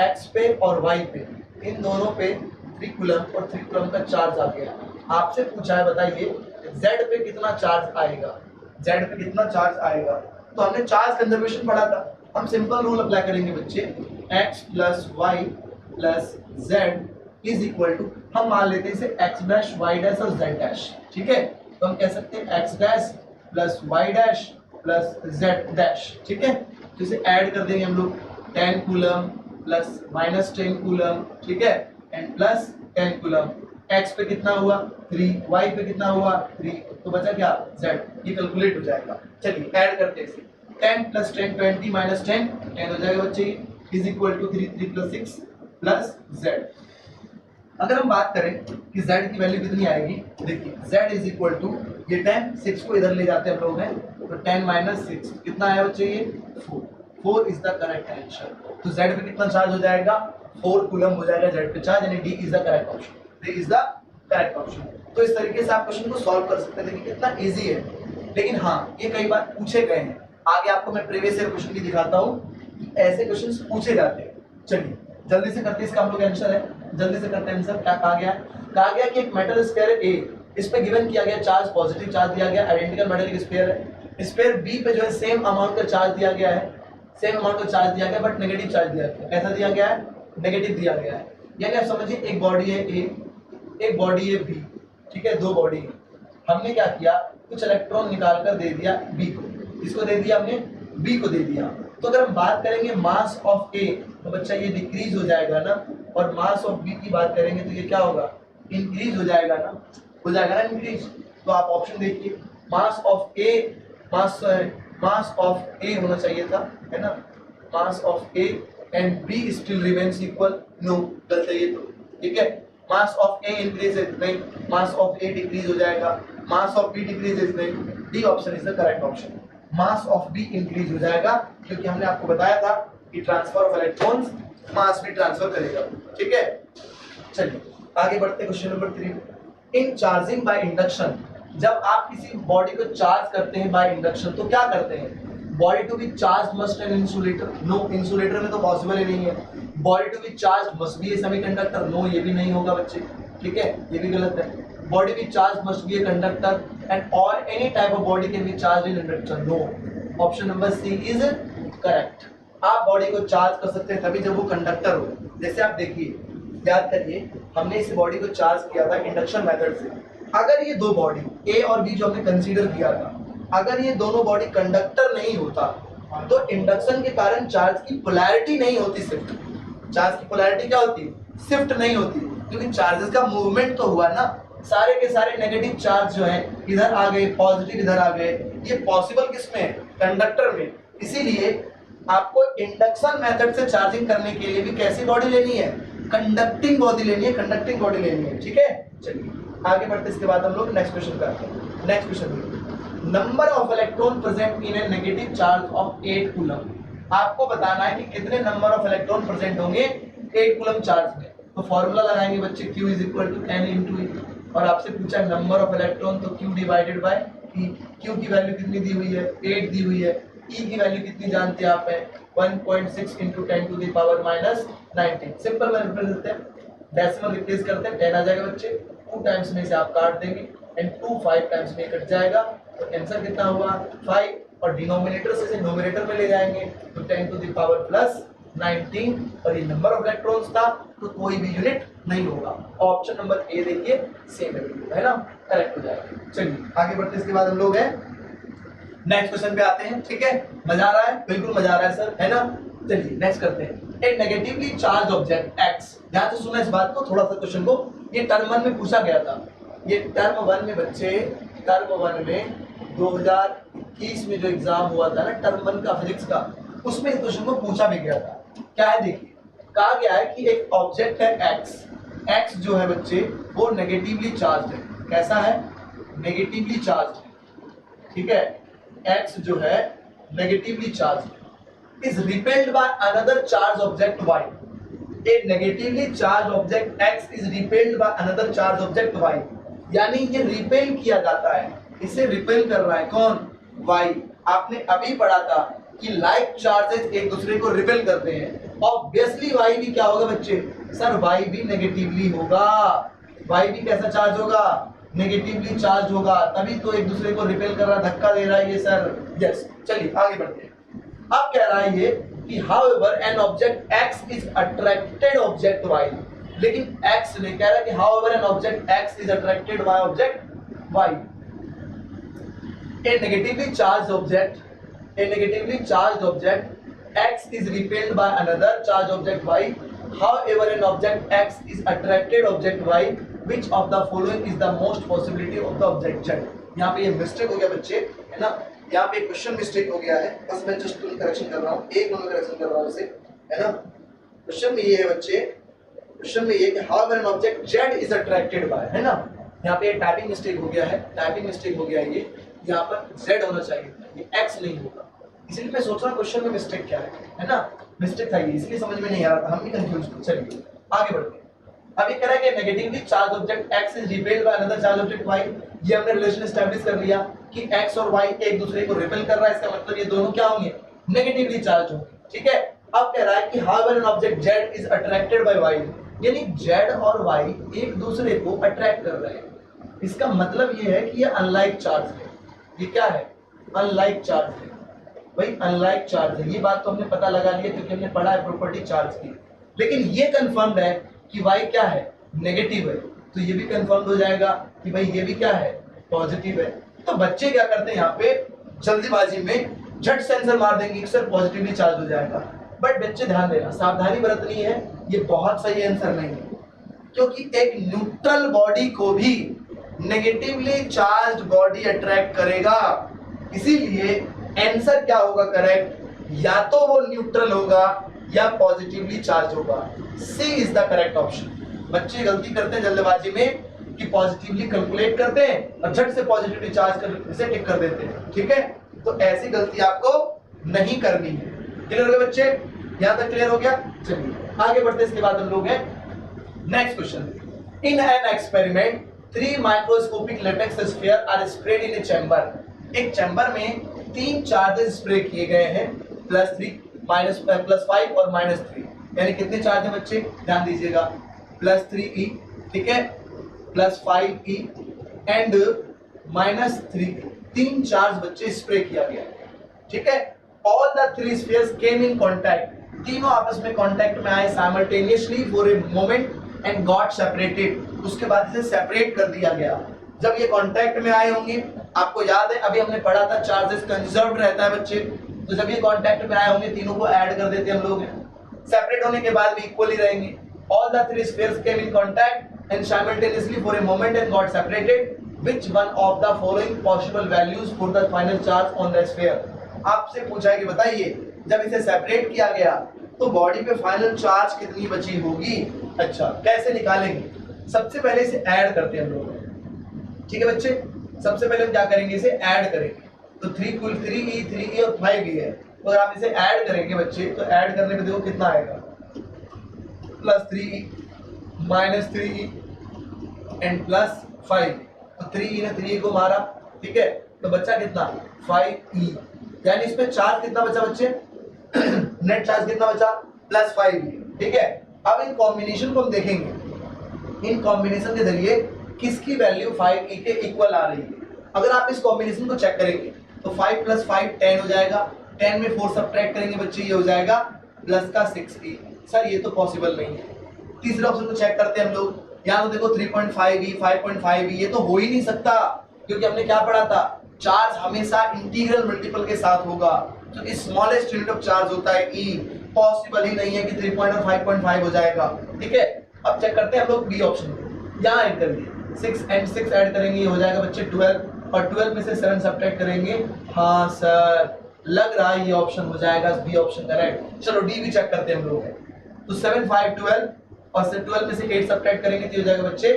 x पे और y पे, इन दोनों पे 3 कूलम और 3 कूलम का चार्ज आ गया। आपसे पूछा है, बताइए z पे कितना चार्ज आएगा, z पे कितना चार्ज आएगा। तो हमने चार्ज कंजर्वेशन पढ़ा था, हम सिंपल रूल अप्लाई करेंगे बच्चे, x plus y plus z is equal to, हम मान लेते हैं इसे x डैश, y डैश और z डैश, ठीक है। तो हम कह सकते हैं x dash plus y dash plus z dash, ठीक है। तो इसे ऐड कर देंगे हम लोग, 10 कूलम प्लस -10 कूलम, ठीक है, एंड प्लस 10 कूलम। x पे कितना हुआ 3, y पे कितना हुआ 3, तो बचा क्या z। ये कैलकुलेट हो जाएगा। चलिए ऐड करते हैं इसे, 10 प्लस 10 20 माइनस 10 10 हो जाएगा बच्चे, is equal to 3 3 plus 6 plus z। अगर हम बात करें कि z की वैल्यू कितनी आएगी, देखिए z इज इक्वल टू, ये 10 6 को इधर ले जाते हैं हम लोग हैं, तो 10 माइनस 6 कितना आया बच्चे, ये 4 इज द करेक्ट आंसर। तो z पे कितना चार्ज हो जाएगा, 4 कूलम हो जाएगा z पे चार्ज, यानी d is the correct option, d is the correct option. तो इस तरीके से आप क्वेश्चन को सॉल्व कर सकते हैं। देखिए कितना इजी है, लेकिन हाँ ये कई बार पूछे गए हैं। आगे आपको मैं प्रीवियस ईयर क्वेश्चन भी दिखाता हूँ कि ऐसे क्वेश्चंस पूछे जाते हैं। चलिए जल्दी से करते हैं, इसका हम लोग आंसर है, जल्दी से करते हैं आंसर। क्या कहा गया, कहा गया कि एक मेटल स्फीयर है A, इस पे गिवन किया गया चार्ज पॉजिटिव चार्ज दिया गया, आइडेंटिकल मेटल स्फीयर है। स्फीयर B पे जो है सेम अमाउंट का चार्ज दिया गया है, सेम अमाउंट का चार्ज दिया गया, बट नेगेटिव चार्ज दिया गया। कैसा दिया गया है, नेगेटिव दिया गया है। यानी आप समझिए एक बॉडी है A, एक बॉडी है B, ठीक है, 2 बॉडी है। हमने क्या किया, कुछ इलेक्ट्रॉन निकाल कर दे दिया B को, इसको दे दिया हमने, B को दे दिया। तो अगर हम बात करेंगे मास ऑफ A, तो बच्चा ये डिक्रीज हो जाएगा ना, और मास ऑफ B की बात करेंगे तो ये क्या होगा, इंक्रीज हो जाएगा ना, हो जाएगा ना इंक्रीज। तो आप ऑप्शन देखिए, mass of A, mass of A होना चाहिए था, है ना, mass of A and B still remains equal, no गलत है ये तो, ठीक है। मास ऑफ A इंक्रीजेस नहीं, मास ऑफ A डिक्रीज हो जाएगा, मास ऑफ B डिक्रीजेस नहीं, D option is the correct option. Mass of B increase हो जाएगा, क्योंकि हमने आपको बताया था कि ट्रांसफर ऑफ इलेक्ट्रॉन्स मास भी ट्रांसफर करेगा, ठीक है। चलिए आगे बढ़ते हैं question number 3। In charging by induction, जब आप किसी बॉडी को चार्ज करते हैं बाय इंडक्शन तो क्या करते हैं, body to be charge must an insulator, no, insulator में तो पॉसिबल ही नहीं है। Body to be charge must be a semiconductor, no, ये भी नहीं होगा बच्चे, ठीक है, ये भी गलत है। Body be charge must be a conductor and और any type of body can be charge in inductor, no, option number C is correct. आप बॉडी को चार्ज कर सकते हैं तभी जब वो कंडक्टर हो। जैसे आप देखिए, याद करिए, हमने इस बॉडी को चार्ज किया था इंडक्शन मेथड से। अगर ये 2 बॉडी A और B जो हमने कंसीडर किया था, अगर ये दोनों बॉडी कंडक्टर नहीं होता तो इंडक्शन के कारण चार्ज की पोलैरिटी नहीं होती शिफ्ट। चार्ज की पोलैरिटी क्या होती? शिफ्ट नहीं होती, क्योंकि चार्जेस का मूवमेंट तो हुआ ना। सारे के सारे नेगेटिव चार्ज जो है इधर आ गए, पॉजिटिव इधर आ गए। ये पॉसिबल किसमें? कंडक्टर में। इसीलिए आपको इंडक्शन मेथड से चार्जिंग करने के लिए भी कैसी बॉडी लेनी है? कंडक्टिंग बॉडी लेनी है, कंडक्टिंग बॉडी लेनी है। ठीक है, चलिए आगे बढ़ते, इसके बाद हम लोग नेक्स्ट क्वेश्चन पे आते हैं। Next question, number of electron present in A negative charge of 8 coulomb. आपको बताना है कि कितने नंबर ऑफ इलेक्ट्रॉन प्रेजेंट होंगे 8 कूलम चार्ज में। तो फॉर्मूला लगाएंगे बच्चे, Q is equal to N into E। और आपसे पूछा नंबर ऑफ इलेक्ट्रॉन, तो Q divided by E। Q की वैल्यू कितनी दी हुई है? 8 दी हुई है। E की वैल्यू कितनी जानते हैं आप? है 1.6 into 10 to the power minus 19। Simple में रिप्रेजेंट करते हैं, डेसिमल रिप्लेस करते हैं, 10 आ जाएगा बच्चे। 2 टाइम्स में से आप काट देंगे एंड 2 5 टाइम्स में कट जाएगा। तो आंसर कितना हुआ? 5। और डिनोमिनेटर से नोमिनेटर में ले जाएंगे तो 10 टू द पावर प्लस 19। और ये नंबर ऑफ इलेक्ट्रॉन्स था, तो कोई भी यूनिट नहीं होगा। ऑप्शन नंबर ए देखिए सेम है ना, करेक्ट हो जाएगा। चलिए आगे बढ़ते, इसके बाद हम लोग हैं नेक्स्ट क्वेश्चन पे आते हैं। ठीक है, मजा आ रहा है? बिल्कुल मजा आ रहा है सर, है ना। चलिए नेक्स्ट करते हैं। एक नेगेटिवली चार्ज ऑब्जेक्ट x, ध्यान से सुना इस बात को, थोड़ा सा क्वेश्चन को, ये टर्म 1 में पूछा गया था। ये टर्म 1 में बच्चे, टर्म 1 में 2021 में जो एग्जाम हुआ था ना टर्म 1 का फिजिक्स का, उसमें इस क्वेश्चन को पूछा भी गया था। क्या है देखिए, कहा गया है कि एक ऑब्जेक्ट है x, x जो है बच्चे वो नेगेटिवली चार्ज है। कैसा है? नेगेटिवली चार्ज है। ठीक है, x जो है negatively charge is repelled by another charge object y। A negatively charge object x is repelled by another charge object y, यानी ये रिपेल किया जाता है, इसे रिपेल कर रहा है कौन? y। आपने अभी पढ़ा था कि लाइक चार्जेस एक दूसरे को रिपेल करते हैं। ऑब्वियसली y भी क्या होगा बच्चे? सर y भी नेगेटिवली होगा। y भी कैसा चार्ज होगा? नेगेटिवली चार्ज होगा, तभी तो एक दूसरे को रिपेल कर रहा, धक्का दे रहा है ये सर। यस, चलिए आगे बढ़ते हैं। अब कह रहा है ये कि however an object x is attracted object y, लेकिन x ने कह रहा है कि however an object x is attracted by object y, a negatively charged object x is repelled by another charged object y, however an object x is attracted object y, which of the following is the most possibility of the object z। यहाँ पे ये mistake हो गया बच्चे, है ना, यहाँ पे क्वेश्चन मिस्टेक हो गया है, बस मैं जस्ट करेक्शन कर रहा हूँ, एक नंबर करेक्शन कर रहा हूँ इसे, है ना। क्वेश्चन में ये है बच्चे, क्वेश्चन में ये कि however an object z is attracted by, है ना, यहाँ पे टाइपिंग मिस्टेक हो गया है, टाइपिंग मिस्टेक हो गया है, ये यहाँ पर z होना चाहिए, ये x नहीं होगा। इसलिए मैं सोच रहा हूँ क्वेश्चन में मिस्टेक क्या है ना, मिस्टेक था ये, इसलिए समझ में नहीं आ रहा था, हम भी कंफ्यूज थे। चलिए आगे बढ़ते हैं। अभी कह रहा है कि negatively charge object x is repelled by another charge object y। ये हमने रिलेशन एस्टैब्लिश कर लिया कि x और y एक दूसरे को रिपेल कर रहा है, इसका मतलब ये दोनों क्या होंगे? नेगेटिवली चार्ज होंगे। ठीक है, अब कह रहा है कि however an object z is attracted by y, यानी z और y एक दूसरे को अट्रैक्ट कर रहे हैं। इसका मतलब ये है कि ये अनलाइक चार्ज है। ये क्या है? अनलाइक चार्ज है भाई, अनलाइक चार्ज है। ये बात तो हमने पता लगा लिया क्योंकि हमने पढ़ा है प्रॉपर्टी चार्ज की। लेकिन ये कंफर्म्ड है कि y क्या है? नेगेटिव है, तो ये भी कंफर्म हो जाएगा कि भाई ये भी क्या है? पॉजिटिव है। तो बच्चे क्या करते हैं, यहाँ पे जल्दीबाजी में झट से आंसर मार देंगे कि सर पॉजिटिवली चार्ज हो जाएगा। बट बच्चे ध्यान देना, सावधानी बरतनी है, ये बहुत सही आंसर नहीं है, क्योंकि एक न्यूट्रल बॉडी को भी नेगेटिवली चार्ज बॉडी अट्रैक्ट करेगा। इसीलिए आंसर क्या होगा करेक्ट? या तो वो न्यूट्रल होगा या पॉजिटिवली चार्ज होगा। सी इज द करेक्ट ऑप्शन। बच्चे गलती करते हैं जल्दबाजी में कि पॉजिटिवली कैलकुलेट करते हैं और झट से पॉजिटिवली चार्ज कर इसे टिक कर देते हैं। ठीक है, तो ऐसी गलती आपको नहीं करनी है। क्लियर हो गया बच्चे? यहां तक क्लियर हो गया? चलिए आगे बढ़ते हैं। इसके बाद हम लोग हैं next question. In an experiment 3 microscopic latex sphere are spread in a chamber. एक चैम्बर में 3 चार्जेस स्प्रे किए गए हैं, +3 +5 और -3, यानी कितने चार्ज है बच्चे? ध्यान दीजिएगा, +3e, ठीक है, +5e एंड -3, 3 चार्ज बच्चे स्प्रे किया गया। ठीक है, all the 3 spheres came in contact, तीनों आपस में कांटेक्ट में आए simultaneously for a moment and got separated. उसके बाद इसे सेपरेट कर दिया गया। जब ये कांटेक्ट में आए होंगे, आपको याद है अभी हमने पढ़ा था चार्जेस कंजर्व्ड रहता है बच्चे, तो जब ये कांटेक्ट में आए होंगे तीनों को ऐड कर देते हम लोग, सेपरेट होने के बाद भी इक्वली रहेंगे। All the three spheres came in contact and simultaneously for a moment and got separated, which one of the following possible values for the final charge on the sphere. आपसे पूछा है कि बताइए जब इसे सेपरेट किया गया तो बॉडी पे फाइनल चार्ज कितनी बची होगी। अच्छा कैसे निकालेंगे, सबसे पहले इसे ऐड करते हैं हम लोग, ठीक है बच्चे। सबसे पहले हम क्या करेंगे, इसे ऐड करेंगे। तो 3 कुल 3e और 5e है, तो अगर आप इसे ऐड करेंगे बच्चे तो ऐड करने पे देखो कितना आएगा, +3e -3e एंड +5। तो 3e ने 3e को मारा, ठीक है, तो बच्चा कितना 5e, यानी इसमें चार्ज कितना बचा बच्चे नेट चार्ज कितना बचा +5e, ठीक है। अब इन कॉम्बिनेशन को हम देखेंगे, इन कॉम्बिनेशन के जरिए किसकी वैल्यू 5e के इक्वल आ रही है। अगर आप इस कॉम्बिनेशन को चेक करेंगे तो 5 + 5 10 हो जाएगा, 10 में 4 सब्ट्रैक्ट करेंगे बच्चे, ये हो जाएगा प्लस का 6e। सर ये तो पॉसिबल नहीं है। तीसरे ऑप्शन को चेक करते हैं हम लोग, यहाँ तो देखो 3.5e 5.5e, ये तो हो ही नहीं सकता क्योंकि हमने क्या पढ़ा था, चार्ज हमेशा इंटीग्रल मल्टीपल के साथ होगा, तो स्मॉलेस्ट यूनिट ऑफ चार्ज होता है e, पॉसिबल ही नहीं है कि 3 और 5.5 हो जाएगा, ठीक है। अब चेक करते हैं हम लोग बी ऑप्शन को, यहाँ ऐड कर दिए 6 एंड 6 ऐड करेंगे, ये हो जाएगा बच्चे 12, और 12 में से 7 सब्ट्रैक्ट करेंगे। हाँ सर लग रहा है ये ऑप्शन हो जाएगा, बी ऑप्शन करेक्ट। चलो डी भी चेक करते हैं हम लोग, तो 7 5 12 और से 12 में से 8 सब्ट्रैक्ट करेंगे तो हो जाएगा बच्चे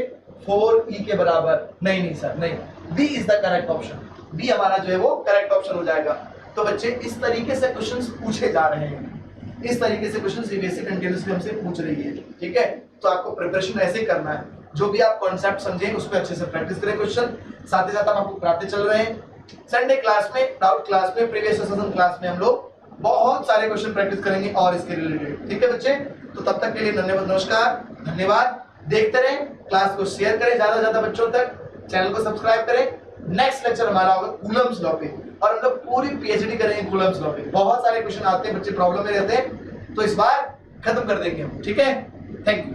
4e के बराबर। नहीं सर नहीं, B is the correct option, B हमारा जो है वो करेक्ट ऑप्शन हो जाएगा। तो बच्चे इस तरीके से क्वेश्चंस पूछे जा रहे हैं, इस तरीके से क्वेश्चन सीबीएसई कंटिन्यूअसली हमसे पूछ रही है, ठीक है। तो आपको प्रिपरेशन ऐसे ही करना है, जो भी आप कॉन्सेप्ट समझें उस पर अच्छे से प्रैक्टिस करें क्वेश्चन, साथ ही साथ हम आपको कराते चल रहे हैं। संडे क्लास में, डाउट क्लास में, प्रीवियस सेशन क्लास में हम लोग बहुत सारे क्वेश्चन प्रैक्टिस करेंगे और इसके रिलेटेड, ठीक है बच्चे। तो तब तक के लिए धन्यवाद, नमस्कार, धन्यवाद। देखते रहें, क्लास को शेयर करें ज्यादा से ज्यादा बच्चों तक, चैनल को सब्सक्राइब करें। नेक्स्ट लेक्चर हमारा होगा कूलम्स लॉ पे, और हम लोग पूरी पीएचडी करेंगे कूलम्स लॉ पे। बहुत सारे क्वेश्चन आते हैं, बच्चे प्रॉब्लम में रहते हैं, तो इस बार खत्म कर देंगे हम, ठीक है। Thank you.